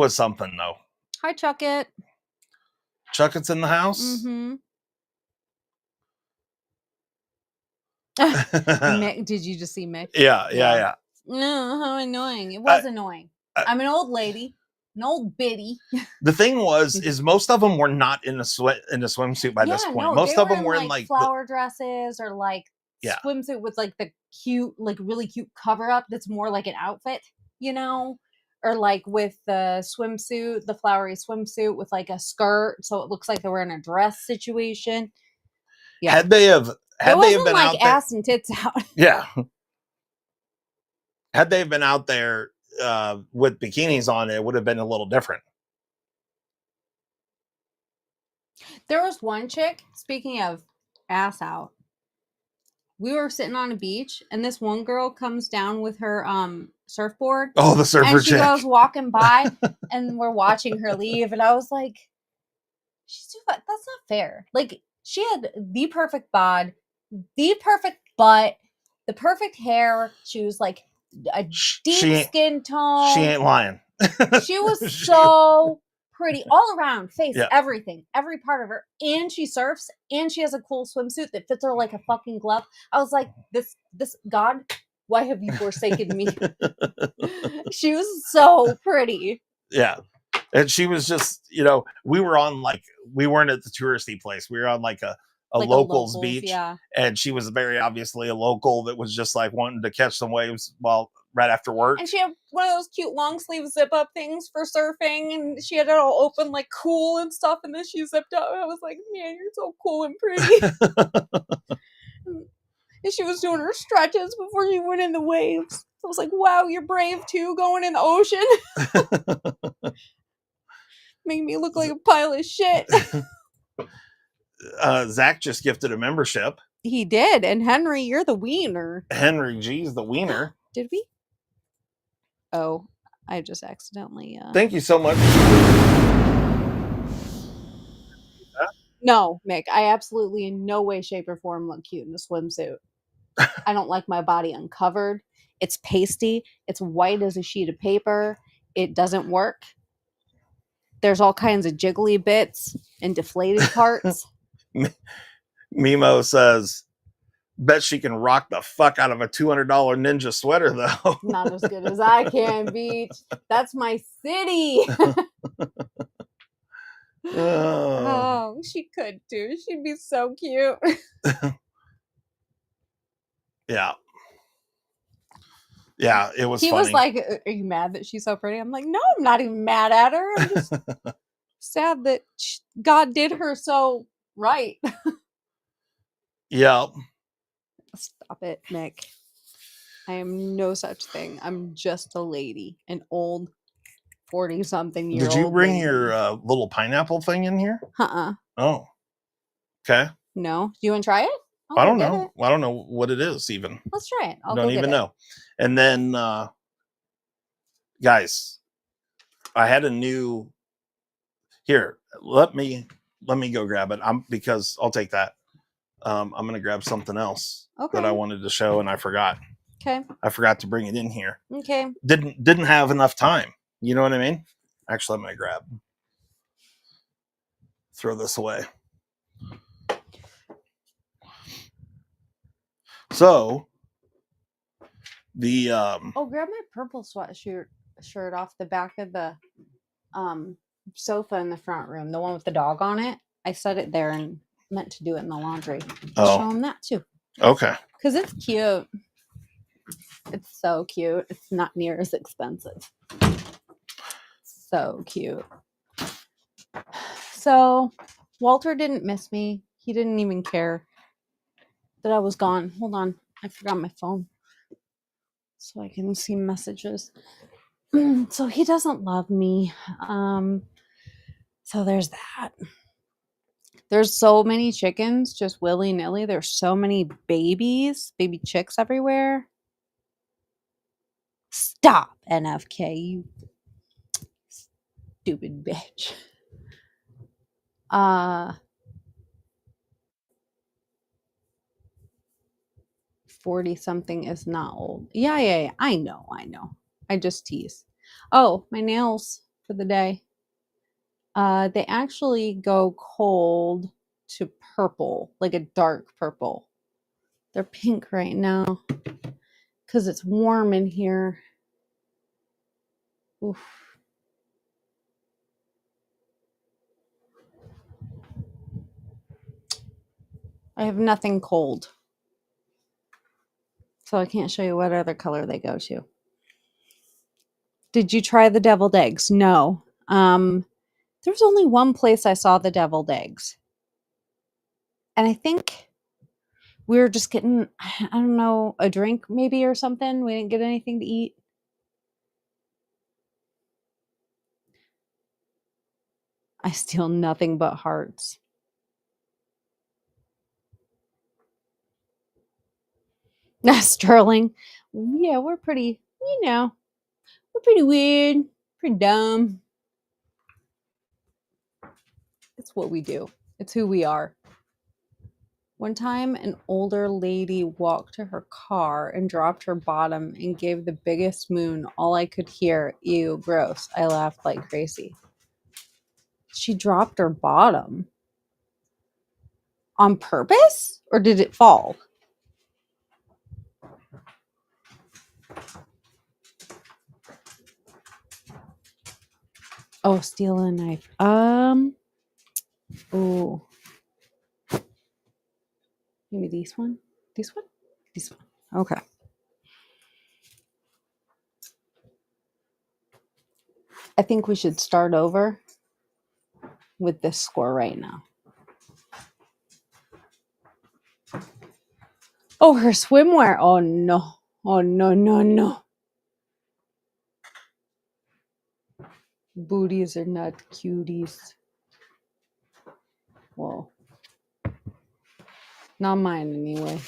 something though. Hi, Chuckit. Chuckit's in the house? Mm-hmm. Did you just see Mick? Yeah. No, how annoying. It was annoying. I'm an old lady, an old biddy. The thing is most of them were not in a swimsuit by this point. Most of them were in like flower dresses or like swimsuit with like the cute, like really cute cover up that's more like an outfit, or like with the swimsuit, the flowery swimsuit with like a skirt, so it looks like they were in a dress situation. Yeah. Had they been like out there, ass and tits out. Yeah. Had they been out there with bikinis on, it would have been a little different. There was one chick, speaking of ass out, we were sitting on a beach and this one girl comes down with her surfboard. Oh, the surfer And she chick. goes walking by, and we're watching her leave, and I was like, "She's too fat. That's not fair." Like, she had the perfect bod, the perfect butt, the perfect hair. She was like a deep skin tone. She ain't lying. She was so pretty all around, face, Yeah. everything, every part of her. And she surfs, and she has a cool swimsuit that fits her like a fucking glove. I was like, this God, why have you forsaken me? She was so pretty. Yeah. And she was just, you know, we weren't at the touristy place. We were on like a locals beach. Yeah. And she was very obviously a local that was just like wanting to catch some waves right after work. And she had one of those cute long sleeve zip up things for surfing, and she had it all open like cool and stuff, and then she zipped up. I was like, man, you're so cool and pretty. And she was doing her stretches before she went in the waves. I was like, wow, you're brave too, going in the ocean. Made me look like a pile of shit. Zach just gifted a membership. He did. And Henry, you're the wiener. Henry G's the wiener. Did we? Oh, I just accidentally. Thank you so much. No, Mick, I absolutely in no way, shape, or form look cute in a swimsuit. I don't like my body uncovered. It's pasty. It's white as a sheet of paper. It doesn't work. There's all kinds of jiggly bits and deflated parts. Mimo says, bet she can rock the fuck out of a $200 ninja sweater, though. Not as good as I can, Beach. That's my city. Oh, she could too. She'd be so cute. Yeah. Yeah, it was He funny. was like, are you mad that she's so pretty? I'm like, no, I'm not even mad at her. I'm just sad that God did her so right. Yeah. Stop it, Mick. I am no such thing. I'm just a lady, an old 40-something-year-old. Did you bring lady. your little pineapple thing in here? Oh. Okay. No. Do you want to try it? I don't know. I don't know what it is even. Let's try it. I don't even know. And then, guys, I had a new. Here, let me go grab it. Because I'll take that. I'm gonna grab something else that I wanted to show and I forgot. Okay. I forgot to bring it in here. Okay. Didn't have enough time. You know what I mean? Actually, I'm gonna throw this away. So the grab my purple sweatshirt shirt off the back of the sofa in the front room, the one with the dog on it. I set it there and meant to do it in the laundry. Show them that too. Okay. Because it's cute. It's so cute. It's not near as expensive. So cute. So Walter didn't miss me. He didn't even care that I was gone. Hold on. I forgot my phone. So I can see messages. So he doesn't love me. So there's that. There's so many chickens just willy-nilly. There's so many baby chicks everywhere. Stop, NFK, you stupid bitch. 40-something is not old. Yeah. I know. I just tease. Oh, my nails for the day. They actually go cold to purple, like a dark purple. They're pink right now because it's warm in here. Oof. I have nothing cold, so I can't show you what other color they go to. Did you try the deviled eggs? No. There's only one place I saw the deviled eggs. And I think we were just getting, I don't know, a drink maybe or something. We didn't get anything to eat. I steal nothing but hearts. Sterling. Yeah, we're pretty You know, we're pretty weird, pretty dumb. It's what we do. It's who we are. One time, an older lady walked to her car and dropped her bottom and gave the biggest moon. All I could hear, ew, gross. I laughed like crazy. She dropped her bottom. On purpose? Or did it fall? Oh, steal a knife. Oh. Maybe this one? This one? This one. Okay. I think we should start over with this score right now. Oh, her swimwear. Oh, no. Oh, no, no, no. Booties are not cuties. Whoa. Not mine, anyway.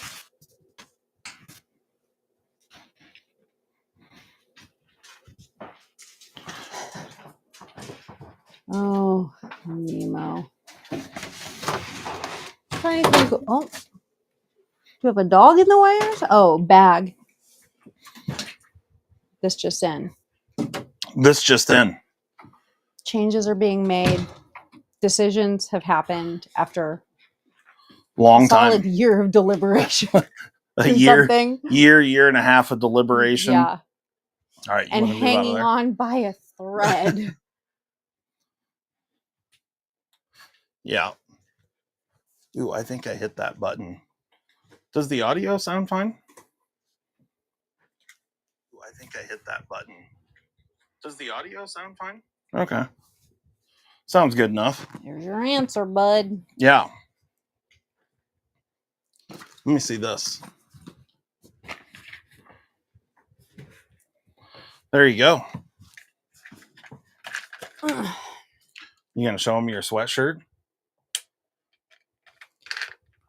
Oh, Nemo. Trying to think. Oh, do you have a dog in the wires? Oh, bag. This just in. This just in. Changes are being made. Decisions have happened after Long a solid time. year of deliberation. A year and a half of deliberation. Yeah. All right. You And want to move out of hanging there? on by a thread. Yeah. Ooh, I think I hit that button. Does the audio sound fine? Ooh, I think I hit that button. Does the audio sound fine? Okay. Sounds good enough. There's your answer, bud. Yeah. Let me see this. There you go. You gonna show them your sweatshirt?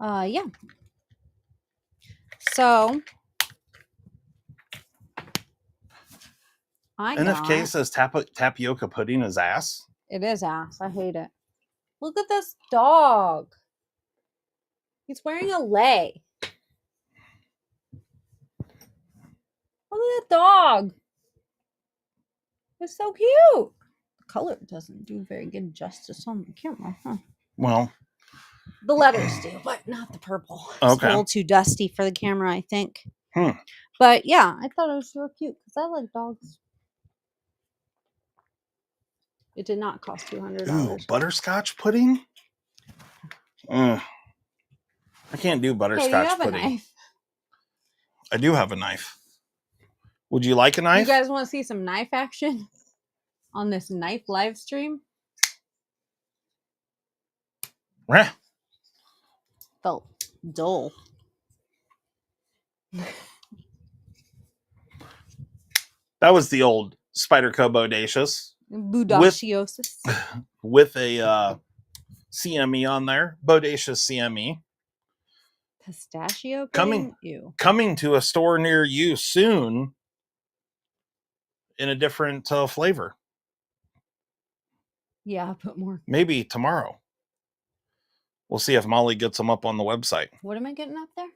Yeah. So NFK says tapioca pudding is ass. It is ass. I hate it. Look at this dog. He's wearing a lei. Look at that dog. It's so cute. The color doesn't do very good justice on the camera, huh? Well, the letters do, but not the purple. It's a little too dusty for the camera, I think. But yeah, I thought it was so cute because I like dogs. It did not cost $200. Ooh, butterscotch pudding? I can't do butterscotch you have pudding. A knife. I do have a knife. Would you like a knife? You guys want to see some knife action on this knife live stream? Felt dull. That was the old Spyderco Bodacious. Bodaciosis. With a CME on there. Bodacious CME. Pistachio pudding? Ew. Coming to a store near you soon in a different flavor. Yeah, put more. Maybe tomorrow. We'll see if Molly gets them up on the website. What am I getting up there?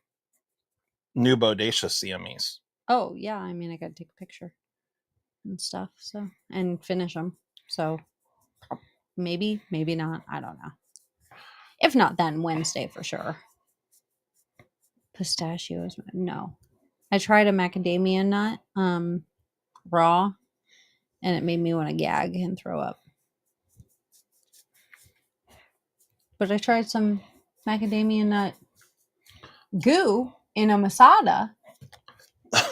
New Bodacious CMEs. Oh, yeah. I mean, I got to take a picture and stuff. So, and finish them. So maybe not. I don't know. If not, then Wednesday for sure. Pistachios. No. I tried a macadamia nut raw, and it made me want to gag and throw up. But I tried some macadamia nut goo in a masada.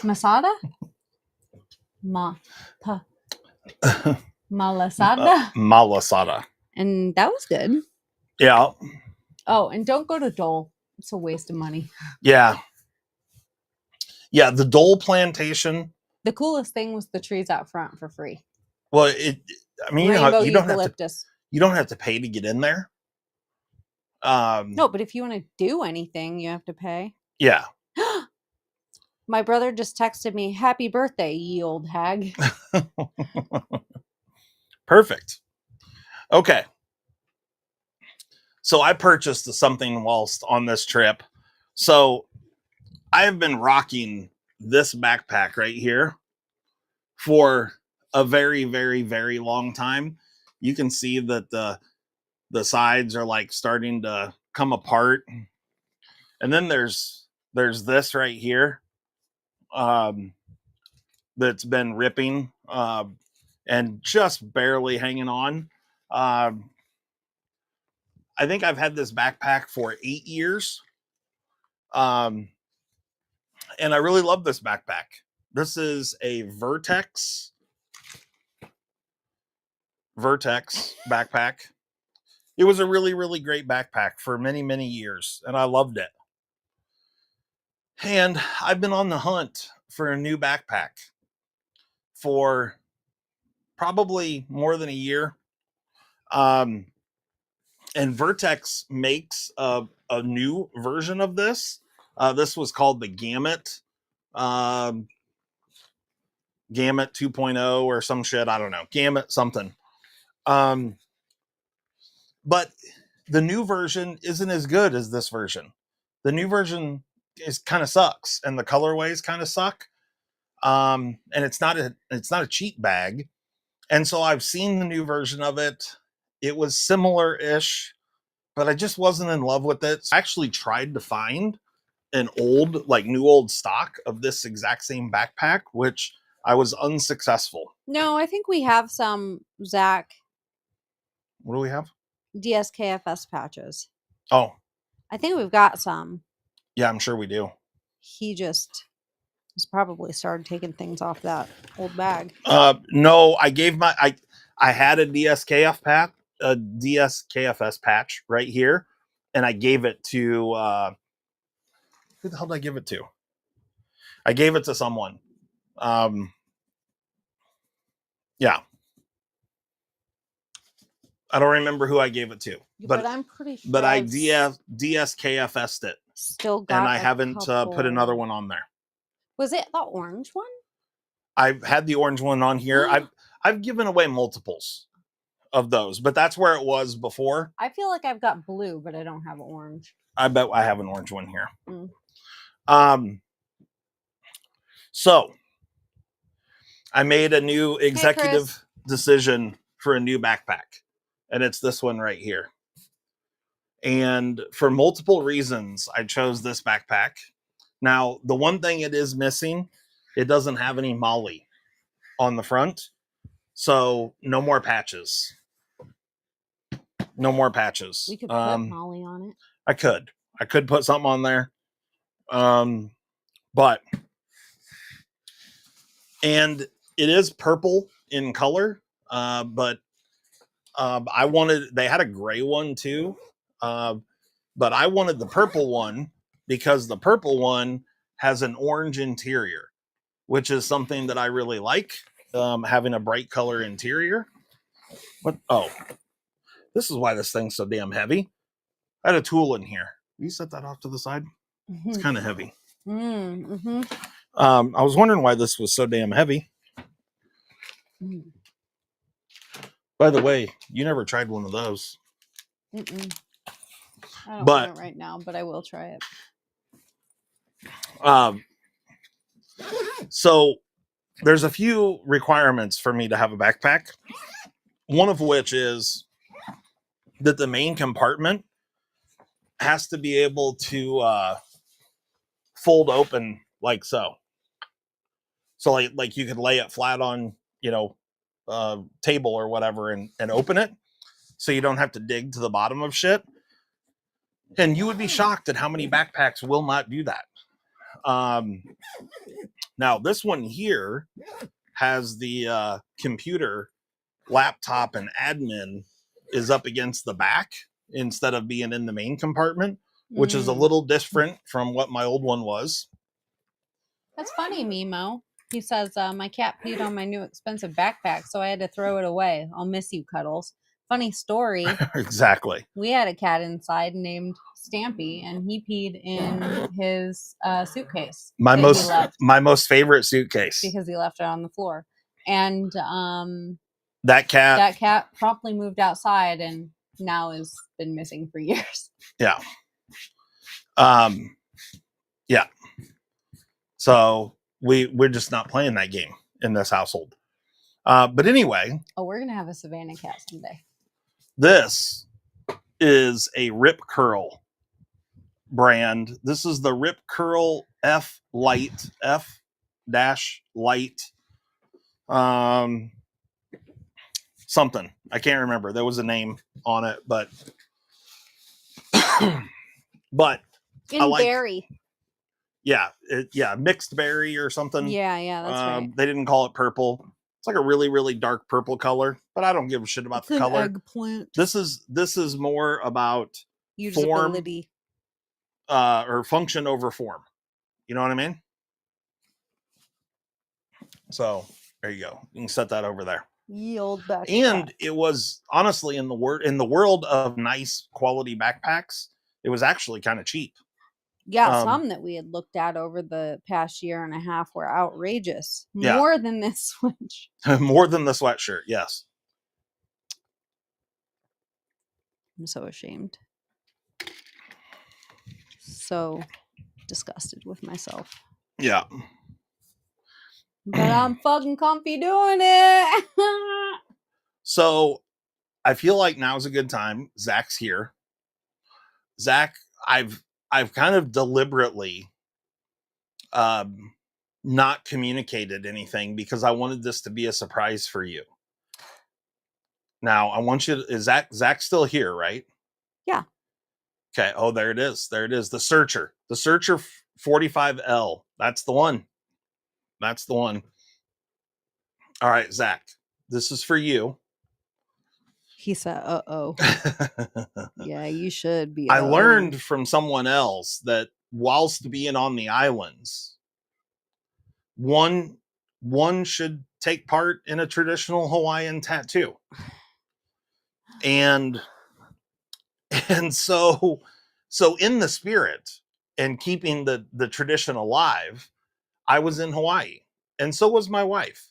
Masada? Malasada? Malasada. And that was good. Yeah. Oh, and don't go to Dole. It's a waste of money. Yeah. Yeah, the Dole plantation. The coolest thing was the trees out front for free. Well, Rainbow you don't eucalyptus. You don't have to pay to get in there. No, but if you want to do anything, you have to pay. Yeah. My brother just texted me, "Happy birthday, ye old hag." Perfect. Okay. So I purchased something whilst on this trip. So I have been rocking this backpack right here for a very, very, very long time. You can see that the sides are like starting to come apart. And then there's this right here um, that's been ripping and just barely hanging on. Um, I think I've had this backpack for 8 years. Um, and I really love this backpack. This is a Vertex backpack. It was a really, really great backpack for many, many years, and I loved it. And I've been on the hunt for a new backpack for probably more than a year. Um, and Vertex makes a new version of this. This was called the Gamut, um, Gamut 2.0 or some shit. I don't know. Gamut something. Um, but the new version isn't as good as this version. The new version is kind of sucks, and the colorways kind of suck. And it's not a cheap bag. And so I've seen the new version of it. It was similar-ish, but I just wasn't in love with it. So I actually tried to find an old, like new old stock of this exact same backpack, which I was unsuccessful. No, I think we have some Zach What do we have? DSKFS patches. Oh, I think we've got some. yeah, I'm sure we do. He just has probably started taking things off that old bag. No, I had a DSKFS patch right here, and I gave it to who the hell did I give it to? I gave it to someone. Yeah. I don't remember who I gave it to, but I'm pretty sure. But I DSKFS'd it, still got, and I haven't put another one on there. Was it the orange one? I've had the orange one on here. I've given away multiples of those, but that's where it was before. I feel like I've got blue, but I don't have orange. I bet I have an orange one here. So I made a new executive decision for a new backpack, and it's this one right here. And for multiple reasons, I chose this backpack. Now, the one thing it is missing, it doesn't have any MOLLE on the front. So no more patches. No more patches. We could put MOLLE on it. I could put something on there. But and it is purple in color. But they had a gray one too. But I wanted the purple one because the purple one has an orange interior, which is something that I really like, having a bright color interior. What? Oh, this is why this thing's so damn heavy. I had a tool in here. Will you set that off to the side? Mm-hmm. It's kind of heavy. Mm-hmm. I was wondering why this was so damn heavy. Mm. By the way, you never tried one of those. Mm-mm. I don't want it right now, but I will try it. So there's a few requirements for me to have a backpack. One of which is that the main compartment has to be able to fold open like so. So like you could lay it flat on, table or whatever and open it. So you don't have to dig to the bottom of shit. And you would be shocked at how many backpacks will not do that. Now this one here has the computer, laptop, and admin is up against the back instead of being in the main compartment, which is a little different from what my old one was. That's funny, Mimo. He says, my cat peed on my new expensive backpack, so I had to throw it away. I'll miss you, Cuddles. Funny story. Exactly. We had a cat inside named Stampy, and he peed in his suitcase. My that most favorite suitcase. because he left it on the floor. And that cat promptly moved outside and now has been missing for years. Yeah. Yeah. So we're just not playing that game in this household. But anyway. Oh, we're gonna have a Savannah cat someday. This is a Rip Curl brand. This is the Rip Curl F Light, F-Light, something. I can't remember. There was a name on it, but berry. Yeah, mixed berry or something. Yeah, that's right. They didn't call it purple. It's like a really, really dark purple color, but I don't give a shit about the color. Eggplant. This is more about usability, form, or function over form. You know what I mean? So there you go. You can set that over there. Yield back. And it was honestly in the world of nice quality backpacks, it was actually kind of cheap. Yeah, some that we had looked at over the past year and a half were outrageous. More than this switch. More than the sweatshirt, yes. I'm so ashamed. So disgusted with myself. Yeah. But I'm fucking comfy doing it. So I feel like now's a good time. Zach's here. Zach, I've kind of deliberately not communicated anything because I wanted this to be a surprise for you. Now I want you to, is Zach still here, right? Yeah. Okay. Oh, there it is. There it is. The Searcher 45L. That's the one. That's the one. All right, Zach, this is for you. He said, uh-oh. Yeah, you should be. I learned from someone else that whilst being on the islands, one should take part in a traditional Hawaiian tattoo. And so in the spirit and keeping the tradition alive, I was in Hawaii, and so was my wife.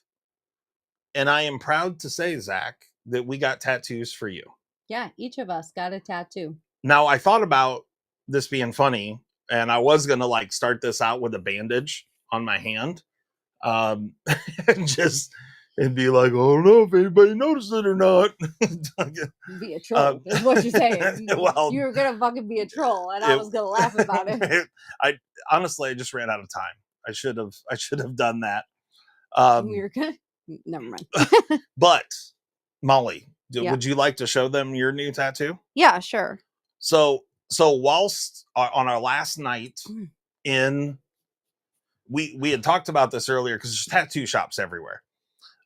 And I am proud to say, Zach, that we got tattoos for you. Yeah, each of us got a tattoo. Now, I thought about this being funny, and I was going to start this out with a bandage on my hand. And be like, I don't know if anybody noticed it or not. Be a troll, is what you're saying. Well, you were going to fucking be a troll, and I was going to laugh about it. I just ran out of time. I should have done that. We were going to... Never mind. But Molly, would you like to show them your new tattoo? Yeah, sure. So whilst on our last night in, we had talked about this earlier because there's tattoo shops everywhere.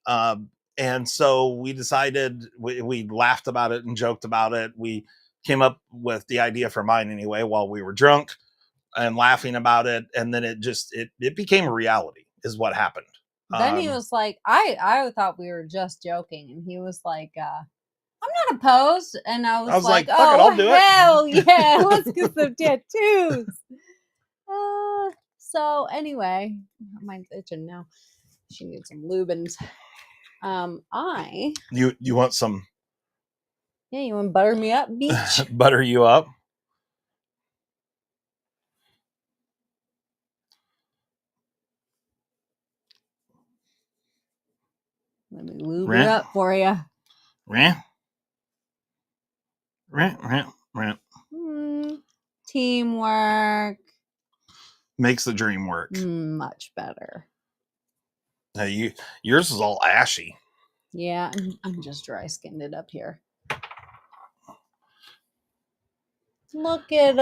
And so we decided, we laughed about it and joked about it. We came up with the idea for mine anyway, while we were drunk and laughing about it. And then it became a reality is what happened. Then he was like, I thought we were just joking. And he was like, I'm not opposed. And I was like, fuck it, I'll do it. Hell yeah, let's get some tattoos. So anyway, mine's itching now. She needs some Lubins. You want some? Yeah, you want to butter me up, bitch? Butter you up? Let me lube it up for you. Teamwork makes the dream work. Much better. Hey, yours is all ashy. Yeah, I'm just dry skinned it up here. Look at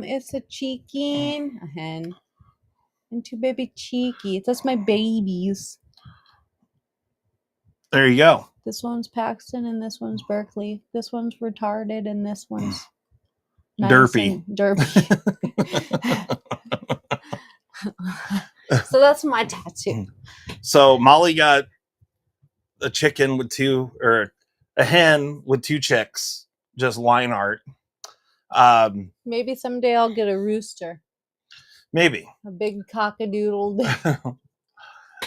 it's a chicken, a hen, and two baby cheekies. That's my babies. There you go. This one's Paxton and this one's Berkeley. This one's retarded and this one's nice derpy. So that's my tattoo. So Molly got a chicken with a hen with 2 chicks, just line art. Maybe someday I'll get a rooster. Maybe. A big cockadoodle.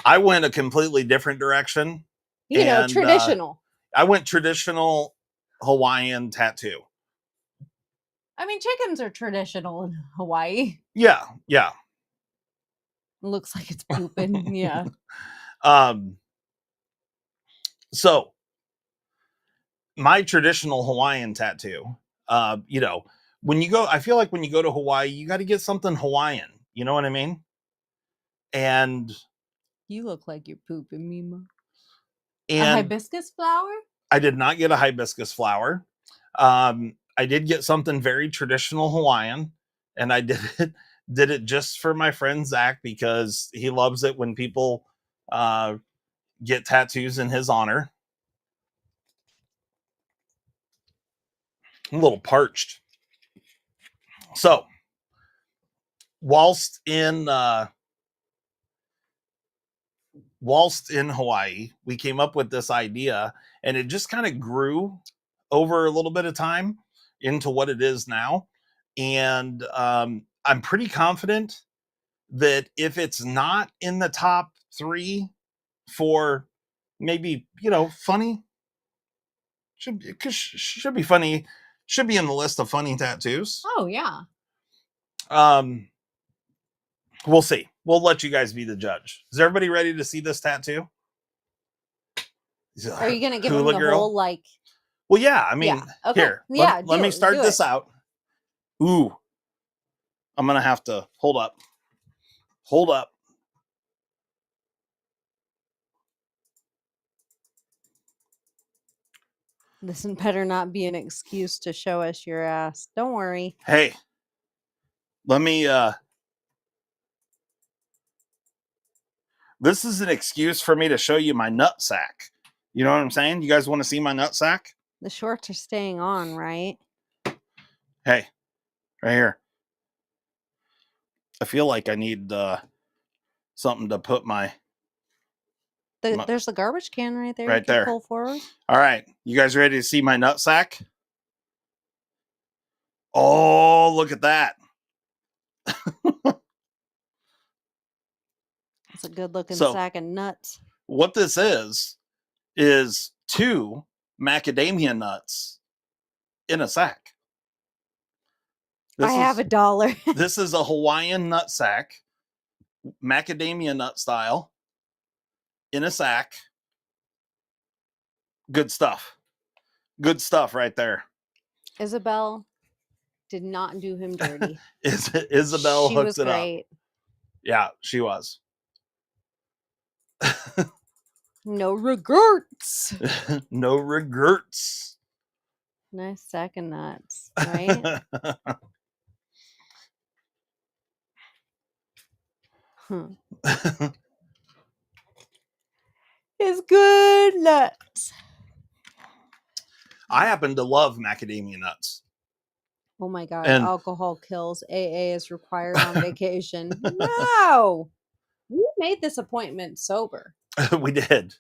I went a completely different direction. You know, traditional. I went traditional Hawaiian tattoo. I mean, chickens are traditional in Hawaii. Yeah, yeah. It looks like it's pooping. Yeah. So my traditional Hawaiian tattoo, you know, when you go, I feel like when you go to Hawaii, you got to get something Hawaiian. You know what I mean? And you look like you're pooping, Mima. And a hibiscus flower? I did not get a hibiscus flower. I did get something very traditional Hawaiian, and I did it just for my friend Zach because he loves it when people get tattoos in his honor. I'm a little parched. So, whilst in Hawaii, we came up with this idea, and it just kind of grew over a little bit of time into what it is now. And I'm pretty confident that if it's not in the top 3 for maybe, you know, funny, should be funny, should be in the list of funny tattoos. Oh yeah. We'll see. We'll let you guys be the judge. Is everybody ready to see this tattoo? Are you gonna give him the whole like? Well, yeah. I mean, okay. Here. Let me start this out. Ooh, I'm gonna have to hold up. Hold up. This better not be an excuse to show us your ass. Don't worry. Hey, let me. This is an excuse for me to show you my nut sack. You know what I'm saying? You guys want to see my nut sack? The shorts are staying on, right? Hey, right here. I feel like I need something to put my. There's the garbage can right there. Right there. Pull forward. All right, you guys ready to see my nut sack? Oh, look at that. It's a good looking sack of nuts. What this is 2 macadamia nuts in a sack. I have $1. This is a Hawaiian nut sack, macadamia nut style, in a sack. Good stuff. Good stuff right there. Isabel did not do him dirty. Isabel hooked it up. Yeah, she was. No regrets. No regrets. Nice sack of nuts, right? It's good nuts. I happen to love macadamia nuts. Oh my God. Alcohol kills. AA is required on vacation. No. We made this appointment sober. We did.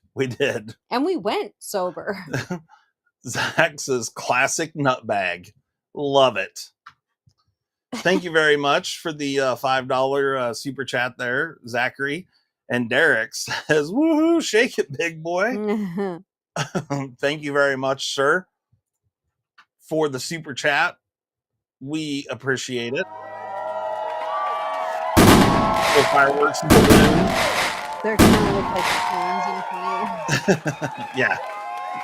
And we went sober. Zach's classic nut bag. Love it. Thank you very much for the $5 super chat there, Zachary. And Derek says, woohoo, shake it, big boy. Thank you very much, sir, for the super chat. We appreciate it. The fireworks and balloons. They're kind of look like cans in front of you. Yeah.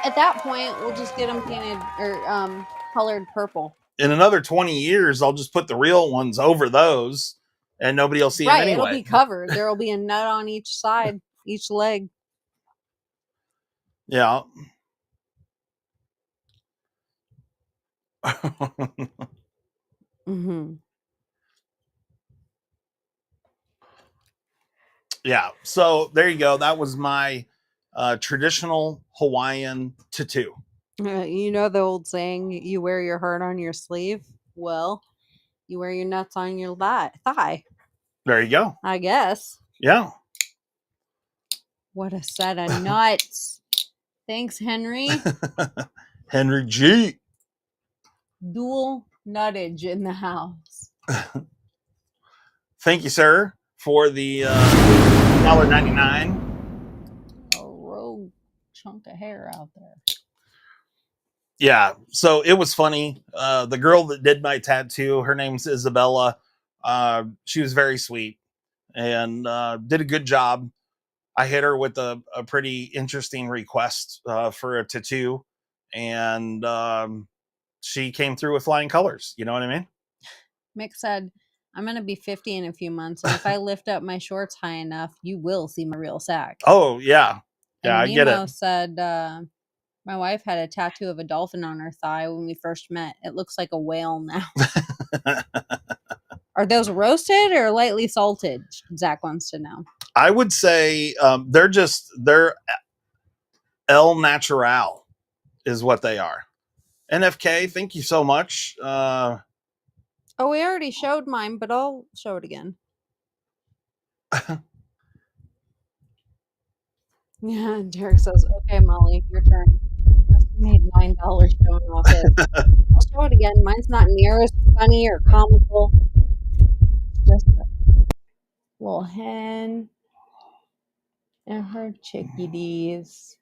At that point, we'll just get them painted or colored purple. In another 20 years, I'll just put the real ones over those, and nobody will see them anyway. It'll be covered. There will be a nut on each side, each leg. Yeah. Mm-hmm. Yeah. So there you go. That was my traditional Hawaiian tattoo. You know the old saying, you wear your heart on your sleeve? Well, you wear your nuts on your thigh. There you go. I guess. Yeah. What a set of nuts. Thanks, Henry. Henry G. Dual nuttage in the house. Thank you, sir, for the $1.99. A rogue chunk of hair out there. Yeah, so it was funny. The girl that did my tattoo, her name's Isabella. She was very sweet and did a good job. I hit her with a pretty interesting request for a tattoo, and she came through with flying colors. You know what I mean? Mick said, I'm going to be 50 in a few months, and if I lift up my shorts high enough, you will see my real sack. Oh, yeah. Yeah, and I get Nemo it. said, my wife had a tattoo of a dolphin on her thigh when we first met. It looks like a whale now. Are those roasted or lightly salted? Zach wants to know. I would say they're El Natural is what they are. NFK, thank you so much. Oh, we already showed mine, but I'll show it again. Yeah, Derek says, okay, Molly, your turn. Just made $9 showing off it. I'll show it again. Mine's not near as funny or comical. Just a little hen and her chickadees.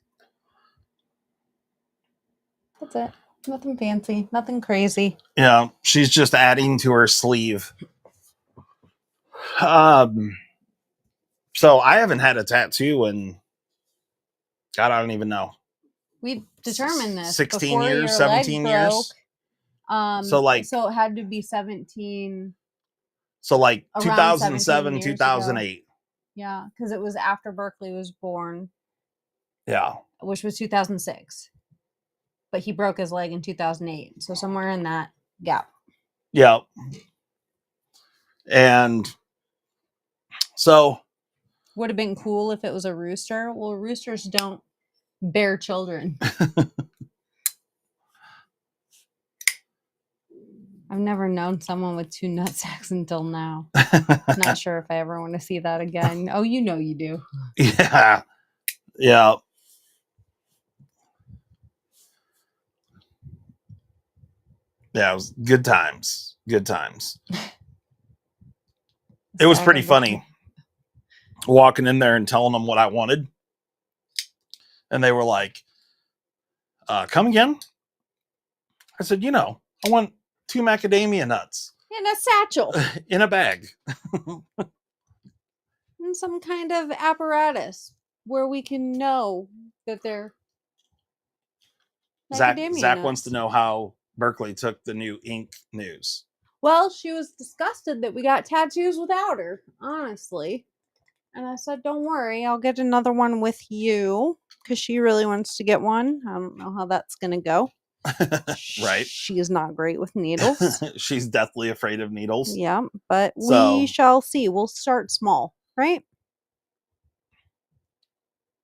That's it. Nothing fancy. Nothing crazy. Yeah, she's just adding to her sleeve. So I haven't had a tattoo in, God, I don't even know. We determined this 16 before years, your 17 leg years. Broke. So it had to be 17. So like Around 2007, 2008. Yeah, because it was after Berkeley was born. Yeah. Which was 2006. But he broke his leg in 2008. So somewhere in that gap. Yeah. And so. Would have been cool if it was a rooster. Well, roosters don't bear children. I've never known someone with 2 nutsacks until now. Not sure if I ever want to see that again. Oh, you know you do. Yeah. Yeah. Yeah, it was good times. Good times. It was pretty funny walking in there and telling them what I wanted. And they were like, come again? I said, I want 2 macadamia nuts. In a satchel. In a bag. In some kind of apparatus where we can know that they're Zach nuts. wants to know how Berkeley took the new ink news. Well, she was disgusted that we got tattoos without her, honestly. And I said, don't worry, I'll get another one with you because she really wants to get one. I don't know how that's going to go. Right. She is not great with needles. She's deathly afraid of needles. Yeah, but we shall see. We'll start small, right?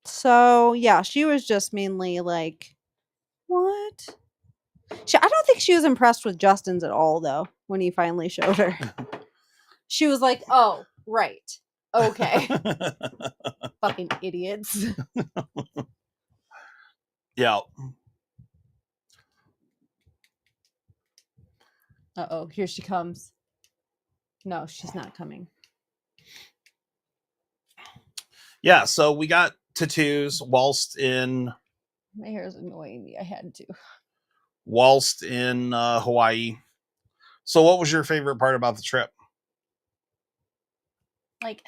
So, yeah, she was just mainly like, what? I don't think she was impressed with Justin's at all, though, when he finally showed her. She was like, oh, right. Okay. Fucking idiots. Yeah. Uh-oh, here she comes. No, she's not coming. Yeah, so we got tattoos whilst in... My hair is annoying me. I had to. Whilst in Hawaii. So what was your favorite part about the trip? Like,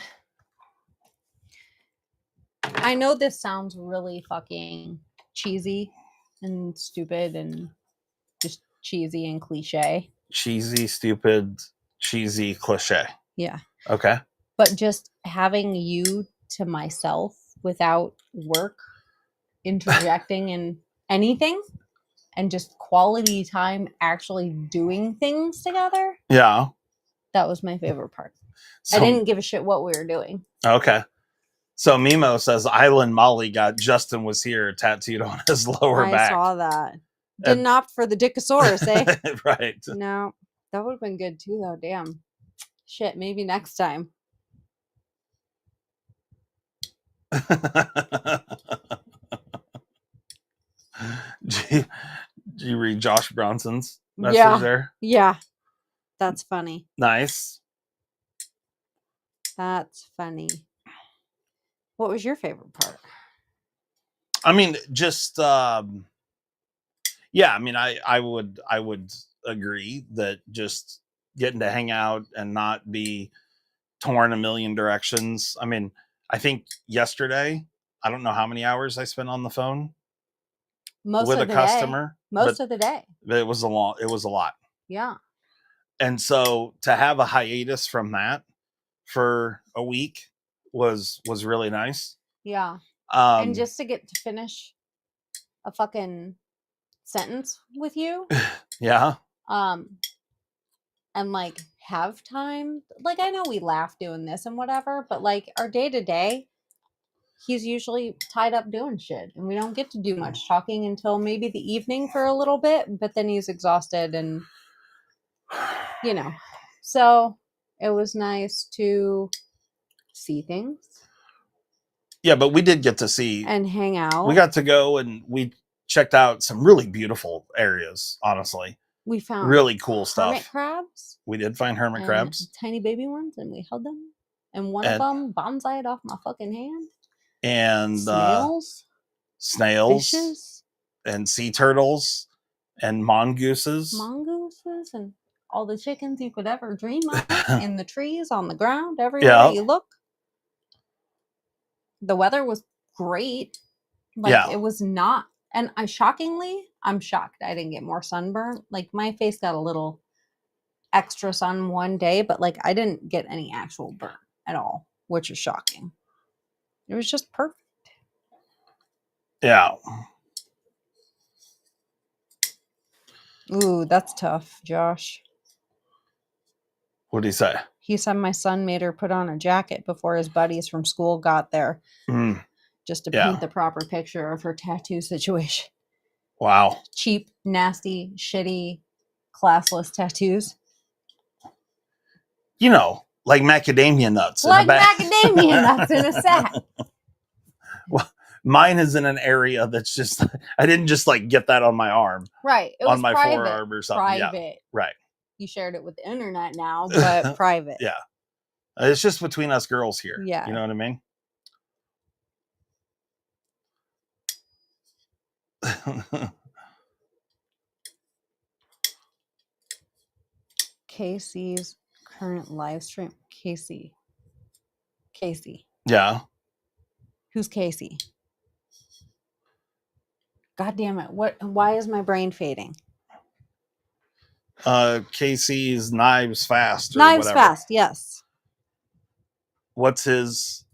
I know this sounds really fucking cheesy and stupid and just cheesy and cliche. Cheesy, stupid, cheesy, cliche. Yeah. Okay. But just having you to myself without work interjecting in anything and just quality time actually doing things together. Yeah. That was my favorite part. So, I didn't give a shit what we were doing. Okay. So Mimo says Island Molly got Justin Was Here tattooed on his lower back. I saw that. Didn't opt for the Dickosaurus, eh? Right. No. That would have been good too, though. Damn. Shit, maybe next time. Josh Bronson's message Yeah. there. Yeah. That's funny. Nice. That's funny. What was your favorite part? I mean, just yeah, I mean, I would agree that just getting to hang out and not be torn a million directions. I mean, I think yesterday, I don't know how many hours I spent on the phone Most with of a the customer. day. Most of the day. It was a lot. Yeah. And so to have a hiatus from that for a week was really nice. Yeah. And just to get to finish a fucking sentence with you. Yeah. And like have time. Like I know we laugh doing this and whatever, but like our day to day, he's usually tied up doing shit, and we don't get to do much talking until maybe the evening for a little bit. But then he's exhausted, and you know, so it was nice to see things. Yeah, but we did get to see and hang out. We got to go and we checked out some really beautiful areas, honestly. We found really cool stuff. Hermit crabs. We did find hermit crabs. Tiny baby ones, and we held them. And one of them bonsai'd off my fucking hand. And snails. Fishes. And sea turtles. And mongooses. And all the chickens you could ever dream of. In the trees, on the ground, everywhere you look. The weather was great. It was not. And I'm shocked I didn't get more sunburn. Like my face got a little extra sun one day, but like I didn't get any actual burn at all, which is shocking. It was just perfect. Yeah. Ooh, that's tough, Josh. What did he say? He said my son made her put on a jacket before his buddies from school got there. Just to paint the proper picture of her tattoo situation. Wow. Cheap, nasty, shitty, classless tattoos. You know, like macadamia nuts. Like macadamia nuts in a sack. Well, mine is in an area that's just, I didn't just like get that on my arm. Right. It on was my private, forearm or something. Private. Yeah. Right. You shared it with the internet now, but private. Yeah. It's just between us girls here. Yeah. You know what I mean? Casey's current live stream. Casey. Yeah. Who's Casey? God damn it. Why is my brain fading? Casey's Knives Fast. Knives Fast, yes. What's his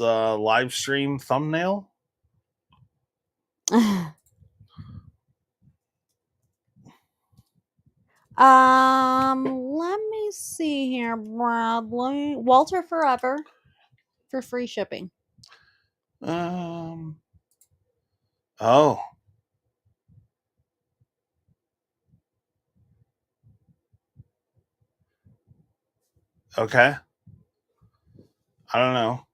live stream thumbnail? Let me see here, Bradley. Walter Forever for free shipping. Oh. Okay. I don't know.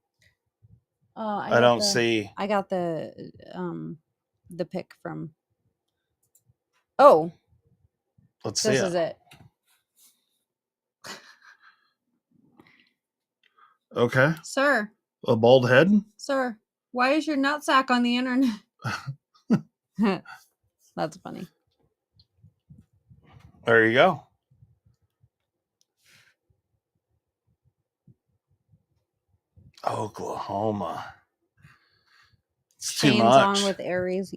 I don't see. I got the pic from. Oh. Let's see. This is it. Okay. Sir. A bald head? Sir, why is your nutsack on the internet? That's funny. There you go. Oklahoma. It's too much. On with Aries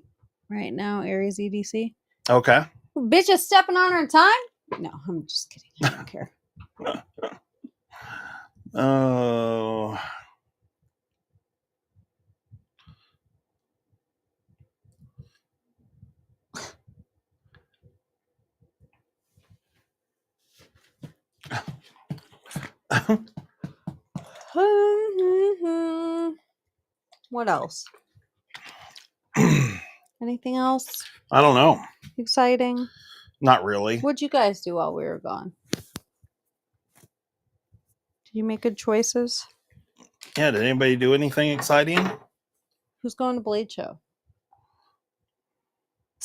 right now. Aries EDC. Okay. Bitch is stepping on her time? No, I'm just kidding. I don't care. Oh. What else? Anything else? I don't know. Exciting? Not really. What'd you guys do while we were gone? Did you make good choices? Yeah, did anybody do anything exciting? Who's going to Blade Show?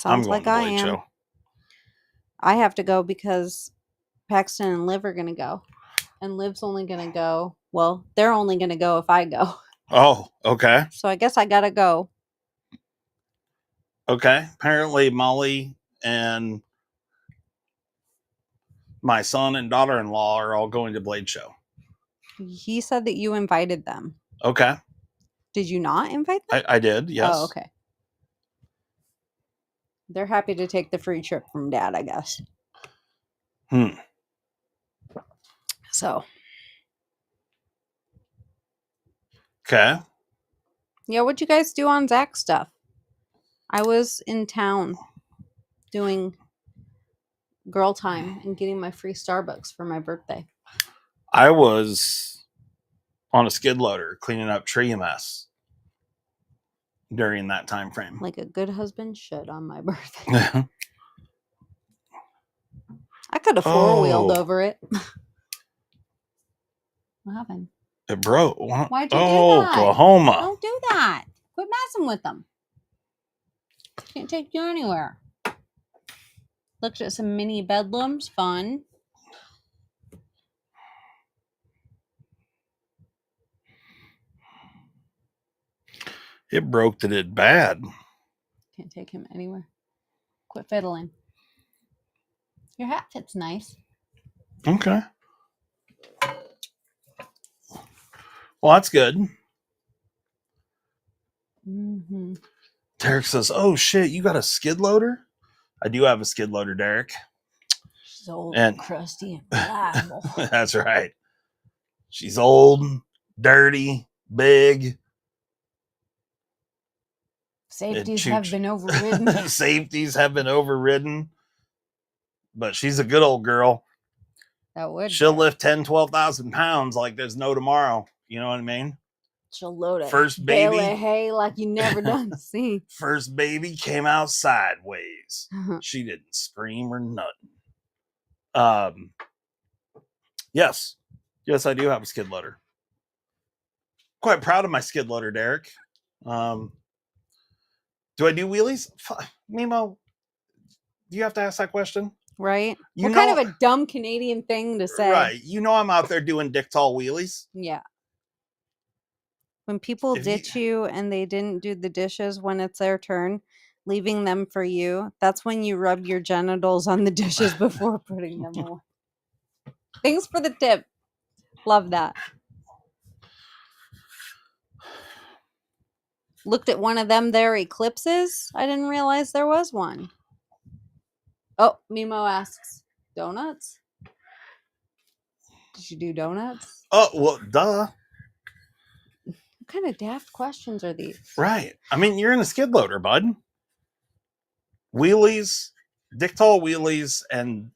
Sounds going like to I Blade am. Show. I have to go because Paxton and Liv are going to go. And Liv's only going to go. Well, they're only going to go if I go. Oh, okay. So I guess I got to go. Okay. Apparently, Molly and my son and daughter-in-law are all going to Blade Show. He said that you invited them. Okay. Did you not invite them? I did, yes. Oh, okay. They're happy to take the free trip from Dad, I guess. So. Okay. Yeah, what'd you guys do on Zach's stuff? I was in town doing girl time and getting my free Starbucks for my birthday. I was on a skid loader cleaning up tree mess during that time frame. Like a good husband should on my birthday. I could have four-wheeled over it. What happened? It broke. Why'd you do that? Oklahoma. Don't do that. Quit messing with them. Can't take you anywhere. Looked at some mini bedlams. Fun. It broke that it bad. Can't take him anywhere. Quit fiddling. Your hat fits nice. Okay. Well, that's good. Mm-hmm. Derek says, "Oh shit, you got a skid loader?" I do have a skid loader, Derek. She's old and crusty and reliable. That's right. She's old, dirty, big. Safeties have been overridden. Safeties have been overridden. But she's a good old girl. That would. She'll lift 10, 12,000 pounds like there's no tomorrow. You know what I mean? She'll load it. First baby. Bale of hay like you never done see. First baby came out sideways. She didn't scream or nothing. Yes. Yes, I do have a skid loader. Quite proud of my skid loader, Derek. Do I do wheelies? Mimo, do you have to ask that question? Right? What kind of a dumb Canadian thing to say? Right. You know I'm out there doing dick tall wheelies. Yeah. When people ditch you and they didn't do the dishes when it's their turn, leaving them for you, that's when you rub your genitals on the dishes before putting them away. Thanks for the tip. Love that. Looked at one of them there eclipses. I didn't realize there was one. Oh, Mimo asks, donuts? Did you do donuts? Oh, well, duh. What kind of daft questions are these? Right. I mean, you're in a skid loader, bud. Wheelies, dick tall wheelies, and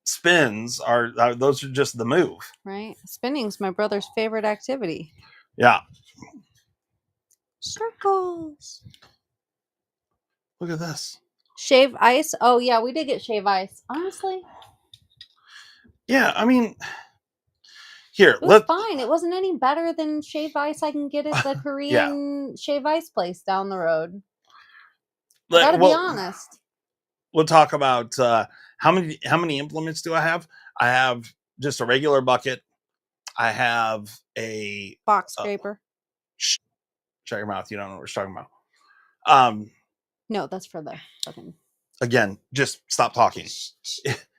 spins are those are just the move. Right. Spinning's my brother's favorite activity. Yeah. Circles. Look at this. Shave ice. Oh yeah, we did get shave ice. Honestly. Yeah, I mean, here. It was fine. It wasn't any better than shave ice I can get at the Korean shave ice place down the road. I gotta be honest. We'll talk about how many implements do I have? I have just a regular bucket. I have a box scraper. Shut your mouth. You don't know what we're talking about. No, that's for the fucking. Again, just stop talking.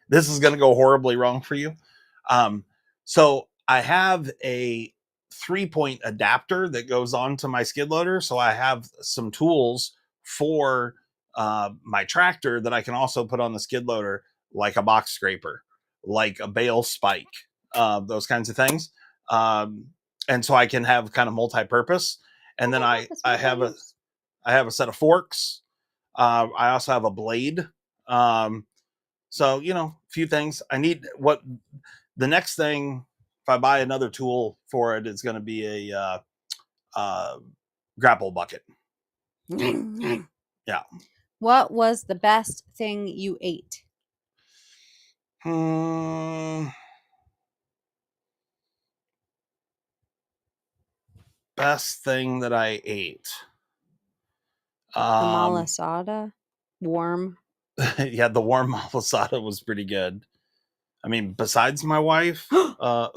This is going to go horribly wrong for you. So I have a 3-point adapter that goes onto my skid loader. So I have some tools for my tractor that I can also put on the skid loader, like a box scraper, like a bale spike, those kinds of things. And so I can have kind of multi-purpose. And then I have a set of forks. I also have a blade. So, you know, a few things. I need the next thing, if I buy another tool for it, is going to be a grapple bucket. Yeah. What was the best thing you ate? Best thing that I ate. The malasada, warm. Yeah, the warm malasada was pretty good. I mean, besides my wife, Can't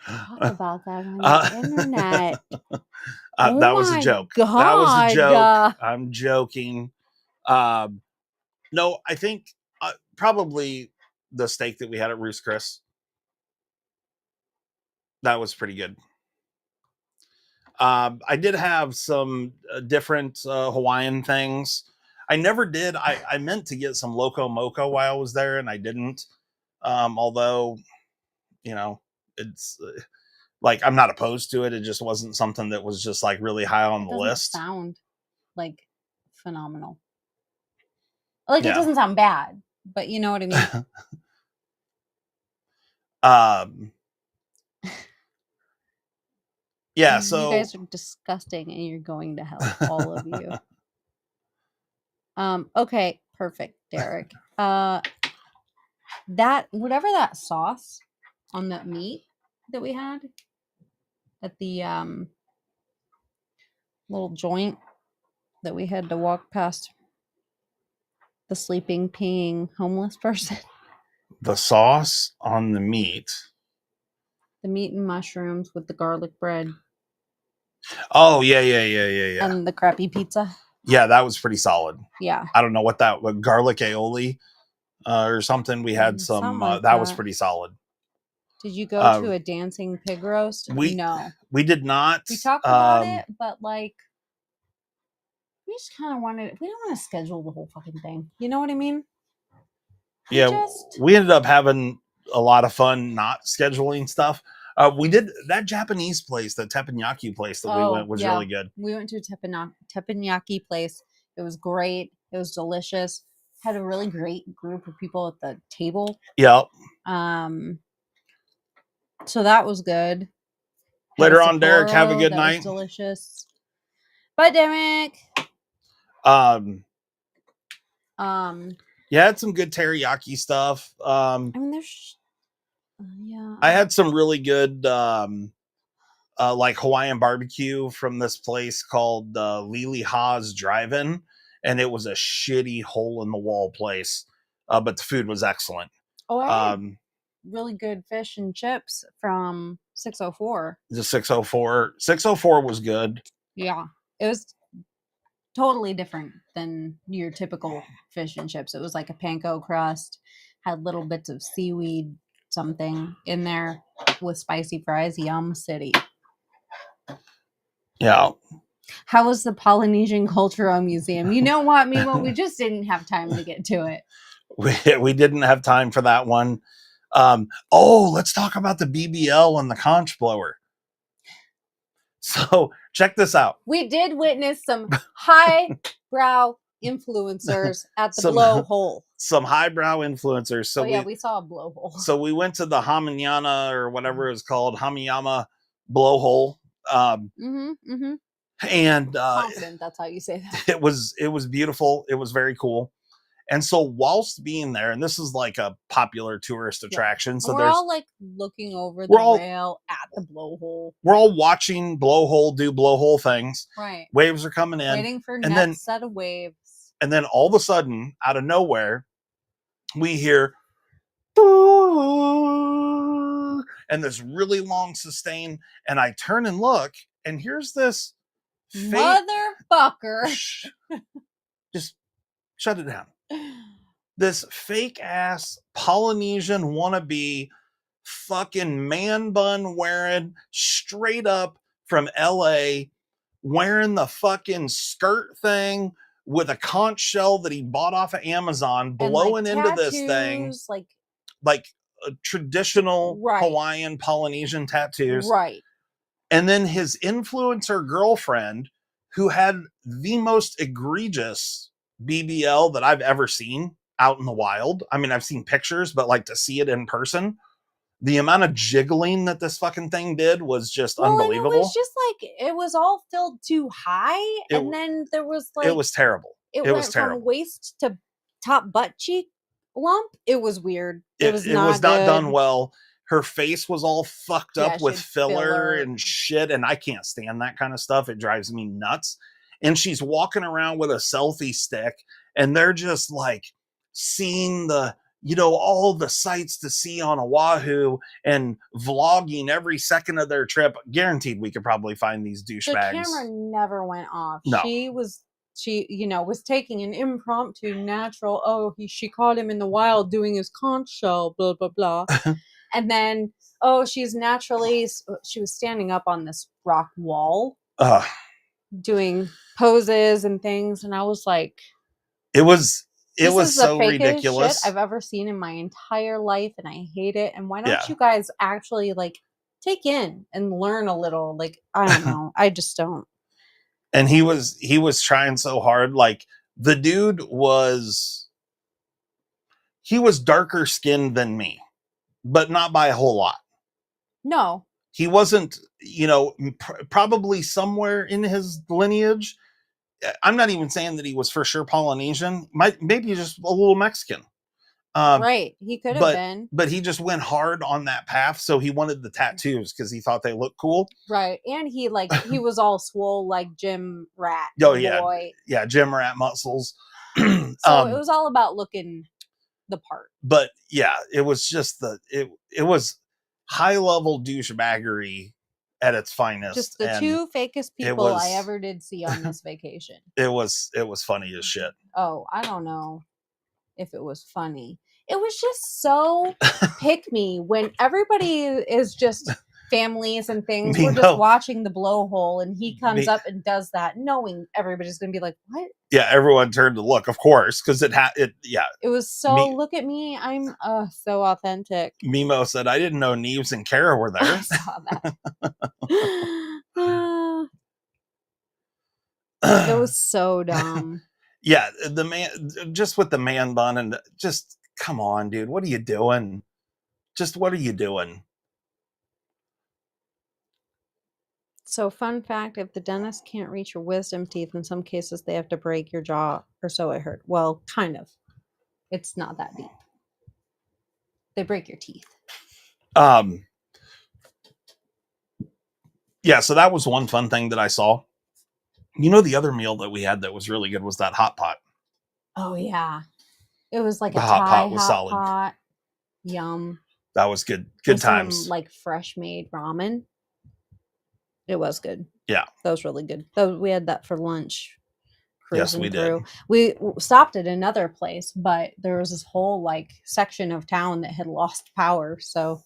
talk about that on the internet. Oh that was a my joke. God. That was a joke. I'm joking. No, I think probably the steak that we had at Ruth's Chris. That was pretty good. I did have some different Hawaiian things. I never did. I meant to get some Loco Moco while I was there, and I didn't. Although, you know, it's like I'm not opposed to it. It just wasn't something that was just like really high on the list. Sound like phenomenal. Like Yeah. it doesn't sound bad, but you know what I mean. Yeah, so you guys are disgusting and you're going to hell, all of you. Okay, perfect, Derek. That whatever that sauce on that meat that we had at the little joint that we had to walk past the sleeping, peeing homeless person. The sauce on the meat. The meat and mushrooms with the garlic bread. Oh, yeah. And the crappy pizza. Yeah, that was pretty solid. Yeah. I don't know what garlic aioli or something. We had some, like that was pretty solid. Did you go to a dancing pig roast? No. We did not. We talked about it, but like, we just kind of wanted, we don't want to schedule the whole fucking thing. You know what I mean? We ended up having a lot of fun not scheduling stuff. We did that Japanese place, the teppanyaki place that we went was really good. We went to a teppanyaki place. It was great. It was delicious. Had a really great group of people at the table. Yep. So that was good. Later on, Derek, have a good night. Was delicious. Bye, Derek. You had some good teriyaki stuff. I mean, there's yeah. I had some really good like Hawaiian barbecue from this place called Lili Ha's Drive-In, and it was a shitty hole in the wall place, but the food was excellent. Oh, I had really good fish and chips from 604. The 604 was good. Yeah, it was totally different than your typical fish and chips. It was like a panko crust, had little bits of seaweed something in there with spicy fries. Yum City. Yeah. How was the Polynesian Cultural Museum? You know what, Mimo? We just didn't have time to get to it. We didn't have time for that one. Let's talk about the BBL and the conch blower. So check this out. We did witness some highbrow influencers at the blowhole. Some highbrow influencers. So we saw a blowhole. So we went to the Hamiyama or whatever it's called, Hamiyama blowhole. And confident that's how you say that. It was beautiful. It was very cool. And so whilst being there, and this is like a popular tourist attraction, so we're all like looking over the rail at the blowhole. We're all watching blowhole do blowhole things. Right. Waves are coming in. Waiting for next set of waves. And then all of a sudden, out of nowhere, we hear and this really long sustain, and I turn and look, and here's this motherfucker. Just shut it down. This fake ass Polynesian wannabe fucking man bun wearing, straight up from LA, wearing the fucking skirt thing with a conch shell that he bought off of Amazon, blowing like into this thing like a traditional Hawaiian Polynesian tattoos. Right. And then his influencer girlfriend, who had the most egregious BBL that I've ever seen out in the wild. I mean, I've seen pictures, but like to see it in person, the amount of jiggling that this fucking thing did was just unbelievable. It was just like, it was all filled too high. And then there was like, it was terrible. It went from waist to top butt cheek lump. It was weird. It was not done well. her face was all fucked Yeah, up she with had filler filler. and shit, and I can't stand that kind of stuff. It drives me nuts. And she's walking around with a selfie stick, and they're just like seeing all the sights to see on Oahu and vlogging every second of their trip. Guaranteed we could probably find these The douchebags. camera never went off. No. She was taking an impromptu natural, she caught him in the wild doing his conch shell, blah, blah, blah. And then, she was standing up on this rock wall doing poses and things. And I was like, it was this is so the fakest ridiculous shit I've ever seen in my entire life. And I hate it. And why don't Yeah. you guys actually like take in and learn a little? Like, I don't know. I just don't. And he was trying so hard. Like, the dude he was darker skinned than me, but not by a whole lot. No. He wasn't, probably somewhere in his lineage. I'm not even saying that he was for sure Polynesian. Maybe just a little Mexican. Right. He could have been. But he just went hard on that path. So he wanted the tattoos because he thought they looked cool. Right. And he was all swole like Jim Rat. Oh, boy. Yeah. Jim Rat muscles. So it was all about looking the part. But yeah, it was just it was high level douchebaggery at its finest. Just the two fakest people I ever did see on this vacation. It was funny as shit. Oh, I don't know if it was funny. It was just so pick me when everybody is just families and things. We're just watching the blowhole, and he comes up and does that, knowing everybody's gonna be like, "What?" Yeah, everyone turned to look, of course, because it was so. Look at me, I'm so authentic. Mimo said, "I didn't know Neves and Kara were there." I saw that. It was so dumb. Yeah, the man, just with the man bun, and just come on, dude, what are you doing? Just what are you doing? So, fun fact, if the dentist can't reach your wisdom teeth, in some cases they have to break your jaw, or so I heard. Well, kind of. It's not that deep. They break your teeth. Yeah, so that was one fun thing that I saw. The other meal that we had that was really good was that hot pot. Oh, yeah. It was like the a hot Thai pot was hot solid. pot. Yum. That was good. Good times. Some, like fresh made ramen. It was good. Yeah. That was really good. We had that for lunch. Yes, we did. We stopped at another place, but there was this whole like section of town that had lost power. So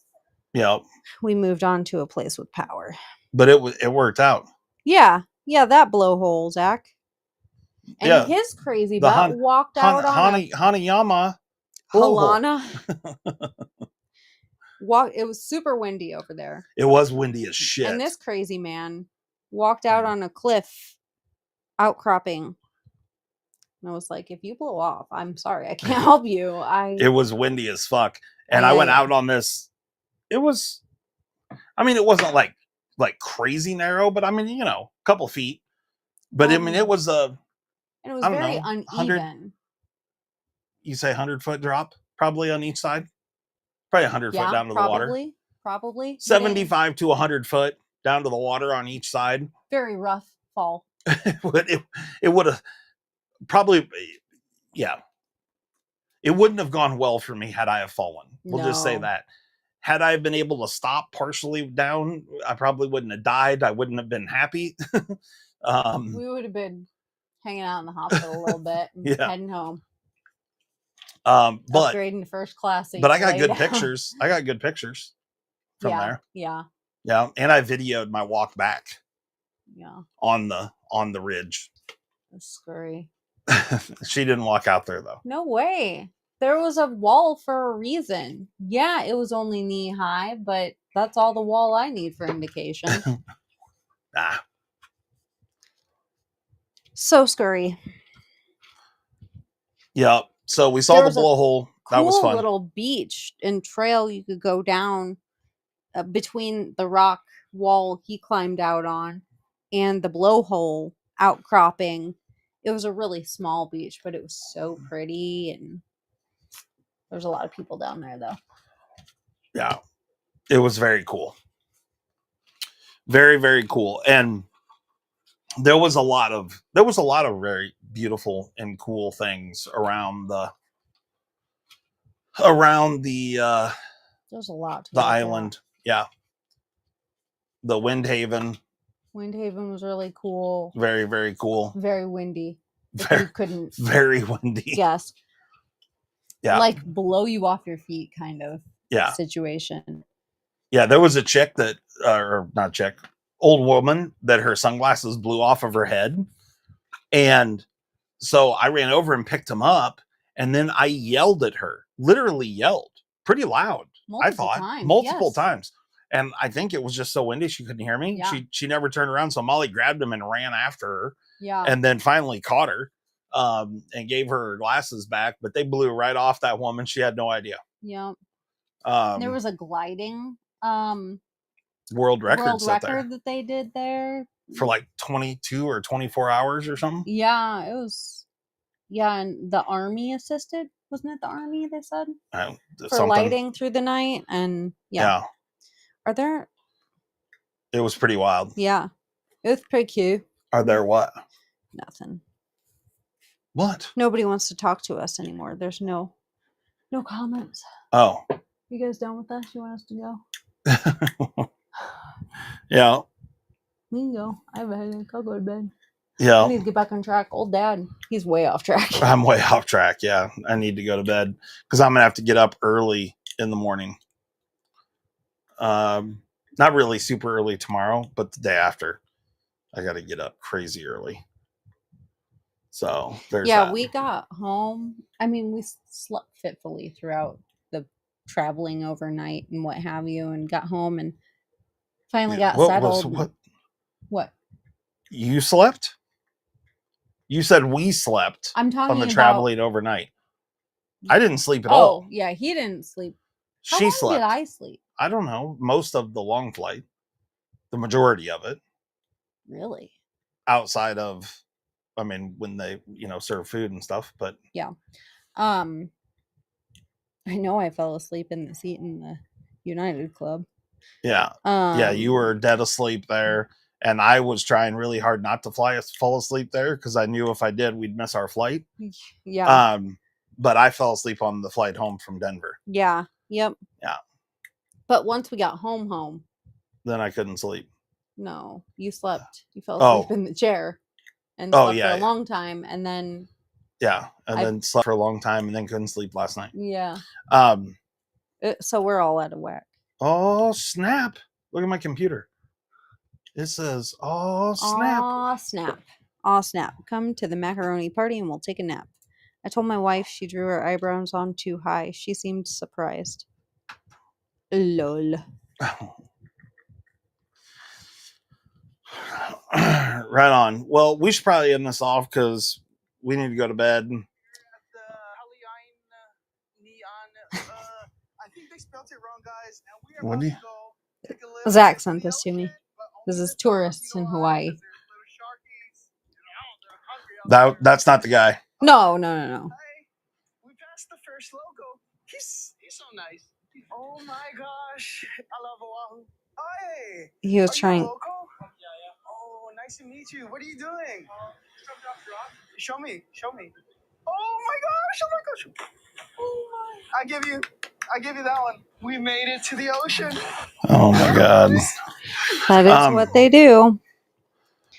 yeah, we moved on to a place with power. But it worked out. Yeah. Yeah, that blowhole, Zach. And his crazy butt walked out on Hanayama. Halana. It was super windy over there. It was windy as shit. And this crazy man walked out on a cliff outcropping. And I was like, if you blow off, I'm sorry, I can't help you. It was windy as fuck. And I went out on this. It wasn't like crazy narrow, but a couple feet. But it was and it was very uneven. You say 100-foot drop probably on each side? Probably 100 foot down to the water. Probably. 75 to 100 foot down to the water on each side. Very rough fall. It would have probably, yeah. It wouldn't have gone well for me had I have fallen. We'll just say that. Had I been able to stop partially down, I probably wouldn't have died. I wouldn't have been happy. We would have been hanging out in the hospital a little bit and heading home. But upgrading to first class. But I got good pictures. I got good pictures from there. Yeah. Yeah. And I videoed my walk back. Yeah. On the ridge. That's scary. She didn't walk out there though. No way. There was a wall for a reason. Yeah, it was only knee high, but that's all the wall I need for indication. So scary. Yeah. So we saw the blowhole. That was fun. Little beach and trail you could go down between the rock wall he climbed out on and the blowhole outcropping. It was a really small beach, but it was so pretty, and there's a lot of people down there though. Yeah. It was very cool. Very, very cool. And there was a lot of very beautiful and cool things around the There's a lot to the look at. island. Yeah. The Windhaven. Windhaven was really cool. Very, very cool. Very windy. Very, you couldn't very windy. guess. Yeah. Like blow you off your feet kind of situation. Yeah, there was a chick that, or not chick, old woman that her sunglasses blew off of her head. And so I ran over and picked them up. And then I yelled at her, literally yelled pretty loud. Multiple times. And I think it was just so windy she couldn't hear me. Yeah. She never turned around. So Molly grabbed him and ran after her. Yeah. And then finally caught her and gave her glasses back. But they blew right off that woman. She had no idea. Yeah. There was a gliding world record that they did there. For like 22 or 24 hours or something. Yeah, it was. Yeah, and the Army assisted. Wasn't it the Army, they said? For lighting through the night. And yeah. Are there... It was pretty wild. Yeah. It was pretty cute. Are there what? Nothing. What? Nobody wants to talk to us anymore. There's no comments. Oh. You guys done with us? You want us to go? Yeah. We can go. I have a headache. I'll go to bed. Yeah. I need to get back on track. Old dad, he's way off track. I'm way off track. Yeah. I need to go to bed because I'm going to have to get up early in the morning. Not really super early tomorrow, but the day after. I got to get up crazy early. So there's that. We got home. I mean, we slept fitfully throughout the traveling overnight and what have you, and got home and finally got settled. What? You slept? You said we slept. I'm talking on the traveling overnight. I didn't sleep at all. Oh, yeah, he didn't sleep. She slept. Did I sleep? I don't know. Most of the long flight. The majority of it. Really? Outside of, I mean, when they, serve food and stuff, but. Yeah. I know I fell asleep in the seat in the United Club. Yeah. Yeah, you were dead asleep there. And I was trying really hard not to fall asleep there because I knew if I did, we'd miss our flight. Yeah. But I fell asleep on the flight home from Denver. Yeah. Yep. Yeah. But once we got home. Then I couldn't sleep. No, you slept. You fell asleep in the chair and slept for a long time. And then. Yeah. And then slept for a long time and then couldn't sleep last night. Yeah. So we're all out of whack. Oh, snap. Look at my computer. It says, oh, snap. Oh, snap. Oh, snap. Come to the macaroni party and we'll take a nap. I told my wife she drew her eyebrows on too high. She seemed surprised. Lol. Right on. Well, we should probably end this off because we need to go to bed. What do you? Zach sent this to me. This is tourists in Hawaii. That's not the guy. No. We passed the first logo. He's so nice. Oh my gosh. I love Oahu. Hey. He was trying. Yeah. Oh, nice to meet you. What are you doing? Show me. Oh my gosh. Oh my. I give you that one. We made it to the ocean. Oh my God. That is what they do.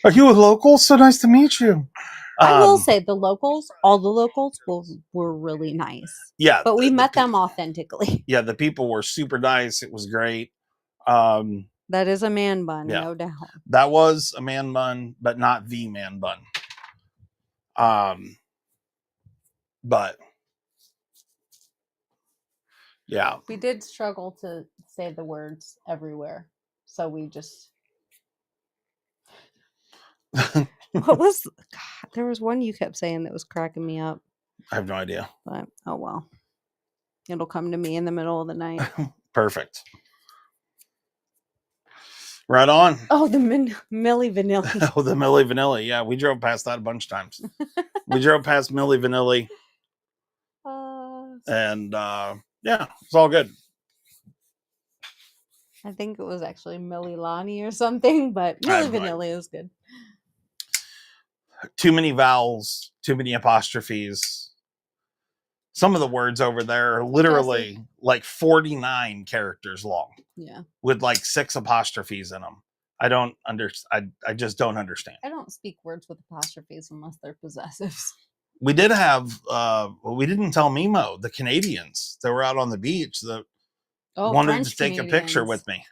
Are you a local? So nice to meet you. I will say all the locals were really nice. Yeah. But we met them authentically. Yeah, the people were super nice. It was great. That is a man bun, no doubt. That was a man bun, but not the man bun. But yeah. We did struggle to say the words everywhere. So we just there was one you kept saying that was cracking me up. I have no idea. But oh well. It'll come to me in the middle of the night. Perfect. Right on. Oh, the Milli Vanilli. Oh, the Milli Vanilli. Yeah, we drove past that a bunch of times. We drove past Milli Vanilli. And yeah, it's all good. I think it was actually Millie Lonnie or something, but I Millie have no idea. Vanilli is good. Too many vowels, too many apostrophes. Some of the words over there are literally like 49 characters long Yeah. with like 6 apostrophes in them. I don't understand. I just don't understand. I don't speak words with apostrophes unless they're possessives. We did have, we didn't tell Mimo, the Canadians that were out on the beach that wanted French to take a picture Canadians. with me.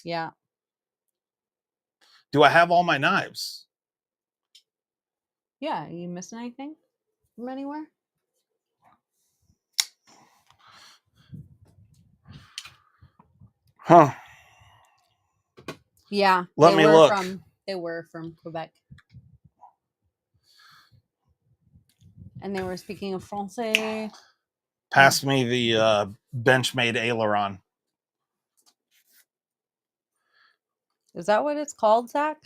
Yeah. Do I have all my knives? Yeah. Are you missing anything from anywhere? Huh. Yeah. Let me look. They were from Quebec. And they were speaking of Francais. Pass me the Benchmade aileron. Is that what it's called, Zach?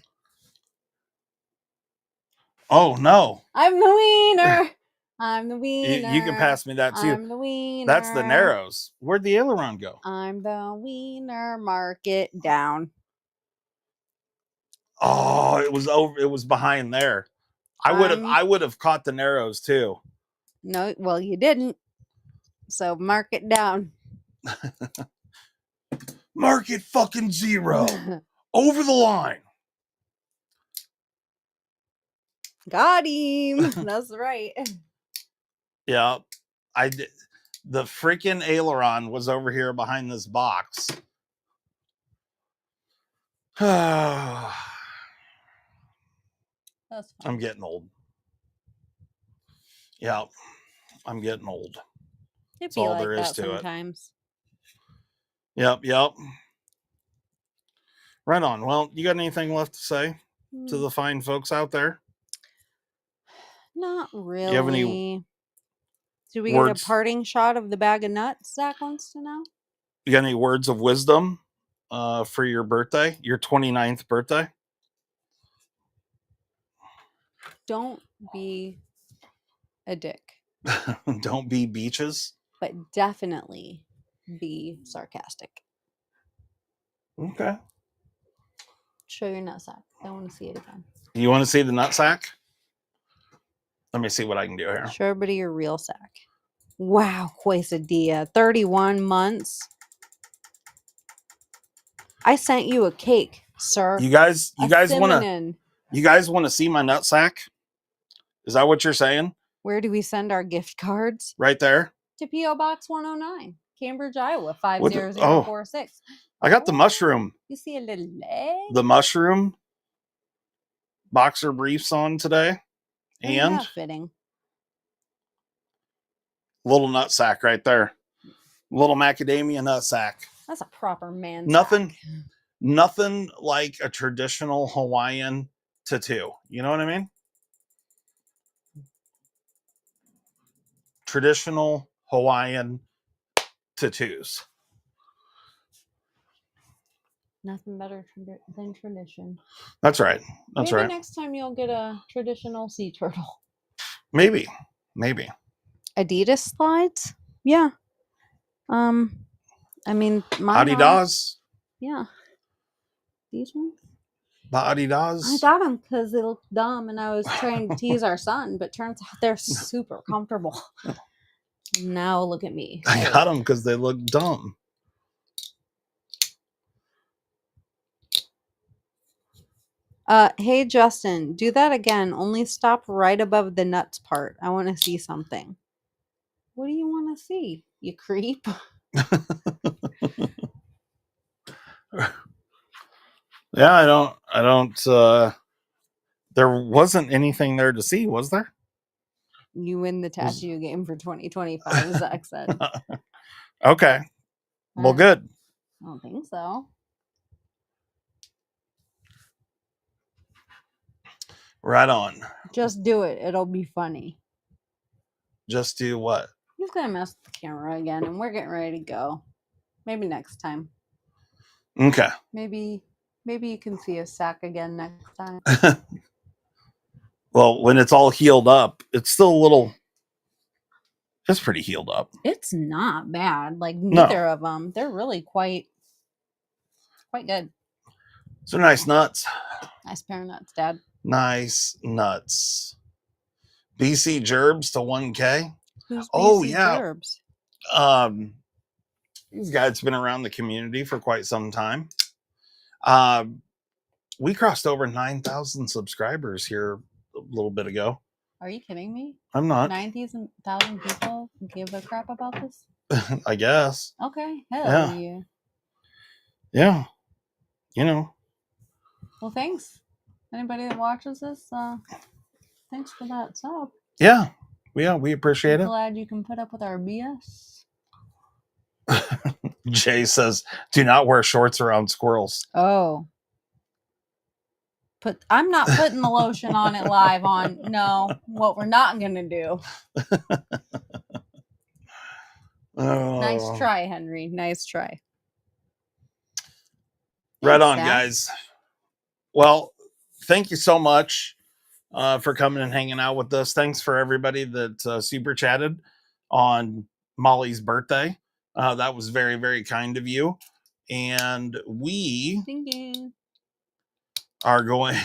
Oh, no. I'm the wiener. I'm the wiener. You can pass me that too. I'm the wiener. That's the Narrows. Where'd the aileron go? I'm the wiener. Mark it down. Oh, it was over. It was behind there. I would have caught the Narrows too. No, well, you didn't. So mark it down. Mark it fucking 0. Over the line. Got him. That's right. Yeah. I did. The freaking aileron was over here behind this box. That's fine. I'm getting old. Yeah. I'm getting old. It'd That's be all like there is that to it. sometimes. Yep. Right on. Well, you got anything left to say to the fine folks out there? Not really. You have any Did we words? get a parting shot of the bag of nuts, Zach wants to know? You got any words of wisdom for your birthday, your 29th birthday? Don't be a dick. Don't be beaches. But definitely be sarcastic. Okay. Show your nutsack. I want to see it again. You want to see the nutsack? Let me see what I can do here. Show everybody your real sack. Wow, quesadilla. 31 months. I sent you a cake, sir. You guys want to see my nutsack? Is that what you're saying? Where do we send our gift cards? Right there. To P.O. Box 109, Cambridge, Iowa, 50046. I got the mushroom. You see a little leg? The mushroom boxer briefs on today. And fitting. Little nutsack right there. Little macadamia nutsack. That's a proper man. Nothing like a traditional Hawaiian tattoo. You know what I mean? Traditional Hawaiian tattoos. Nothing better than tradition. That's right. Maybe next time you'll get a traditional sea turtle. Maybe. Adidas slides? Yeah. I mean, Adidas. Yeah. These ones? The Adidas. I got them because they look dumb, and I was trying to tease our son, but turns out they're super comfortable. Now look at me. I got them because they look dumb. Hey, Justin, do that again. Only stop right above the nuts part. I want to see something. What do you want to see, you creep? Yeah, I don't there wasn't anything there to see, was there? You win the tattoo game for 2025, Zach said. Okay. Well, good. I don't think so. Right on. Just do it. It'll be funny. Just do what? He's gonna mess with the camera again, and we're getting ready to go. Maybe next time. Okay. Maybe you can see a sack again next time. Well, when it's all healed up, it's still a little. It's pretty healed up. It's not bad. Like neither of them. They're really quite. quite good. So nice nuts. Nice pair of nuts, Dad. Nice nuts. BC Gerbs to 1K. Who's Oh, BC yeah. Gerbs? This guy's been around the community for quite some time. We crossed over 9,000 subscribers here a little bit ago. Are you kidding me? I'm not. 90,000 people give a crap about this? I guess. Okay. Hell Yeah. yeah. Yeah. You know. Well, thanks. Anybody that watches this, thanks for that sub. Yeah. Yeah, we appreciate it. Glad you can put up with our BS. Jay says, do not wear shorts around squirrels. Oh. I'm not putting the lotion on it live on. No, what we're not going to do. Oh. Nice try, Henry. Nice try. Right Thanks, on, Dad. guys. Well, thank you so much for coming and hanging out with us. Thanks for everybody that super chatted on Molly's birthday. That was very, very kind of you. And we Thank you. are going.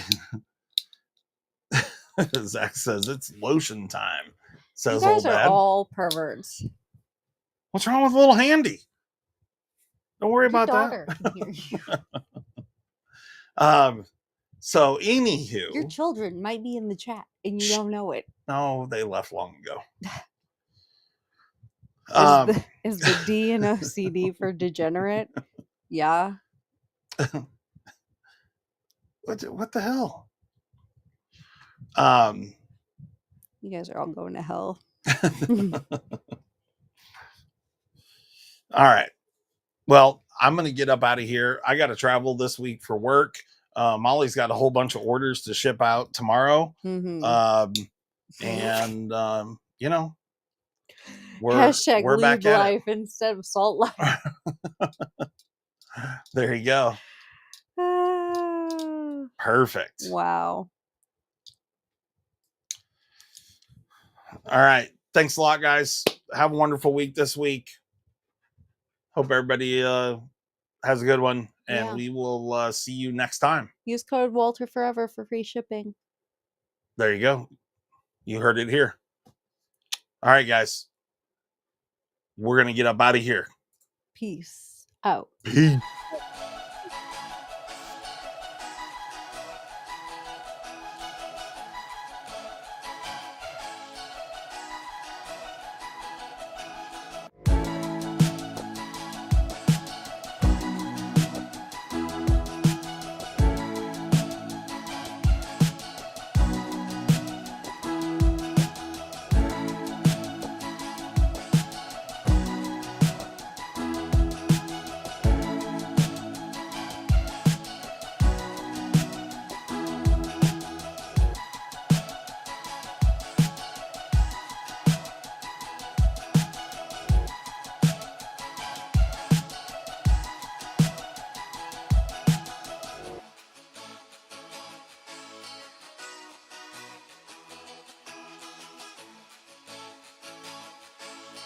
Zach says it's lotion time. Says You guys old are dad. all perverts. What's wrong with little Handy? Don't worry Your about daughter that. can hear you. So anywho, Your children might be in the chat and you don't know it. no, they left long ago. Is the D in OCD for degenerate? Yeah. What the hell? You guys are all going to hell. All right. Well, I'm going to get up out of here. I got to travel this week for work. Molly's got a whole bunch of orders to ship out tomorrow. Mm-hmm. You know, Hashtag we're lead back at life instead of salt life. There you go. Perfect. Wow. All right. Thanks a lot, guys. Have a wonderful week this week. Hope everybody has a good one. And we will see you next time. Use code Walter Forever for free shipping. There you go. You heard it here. All right, guys. We're going to get up out of here. Peace out. Peace.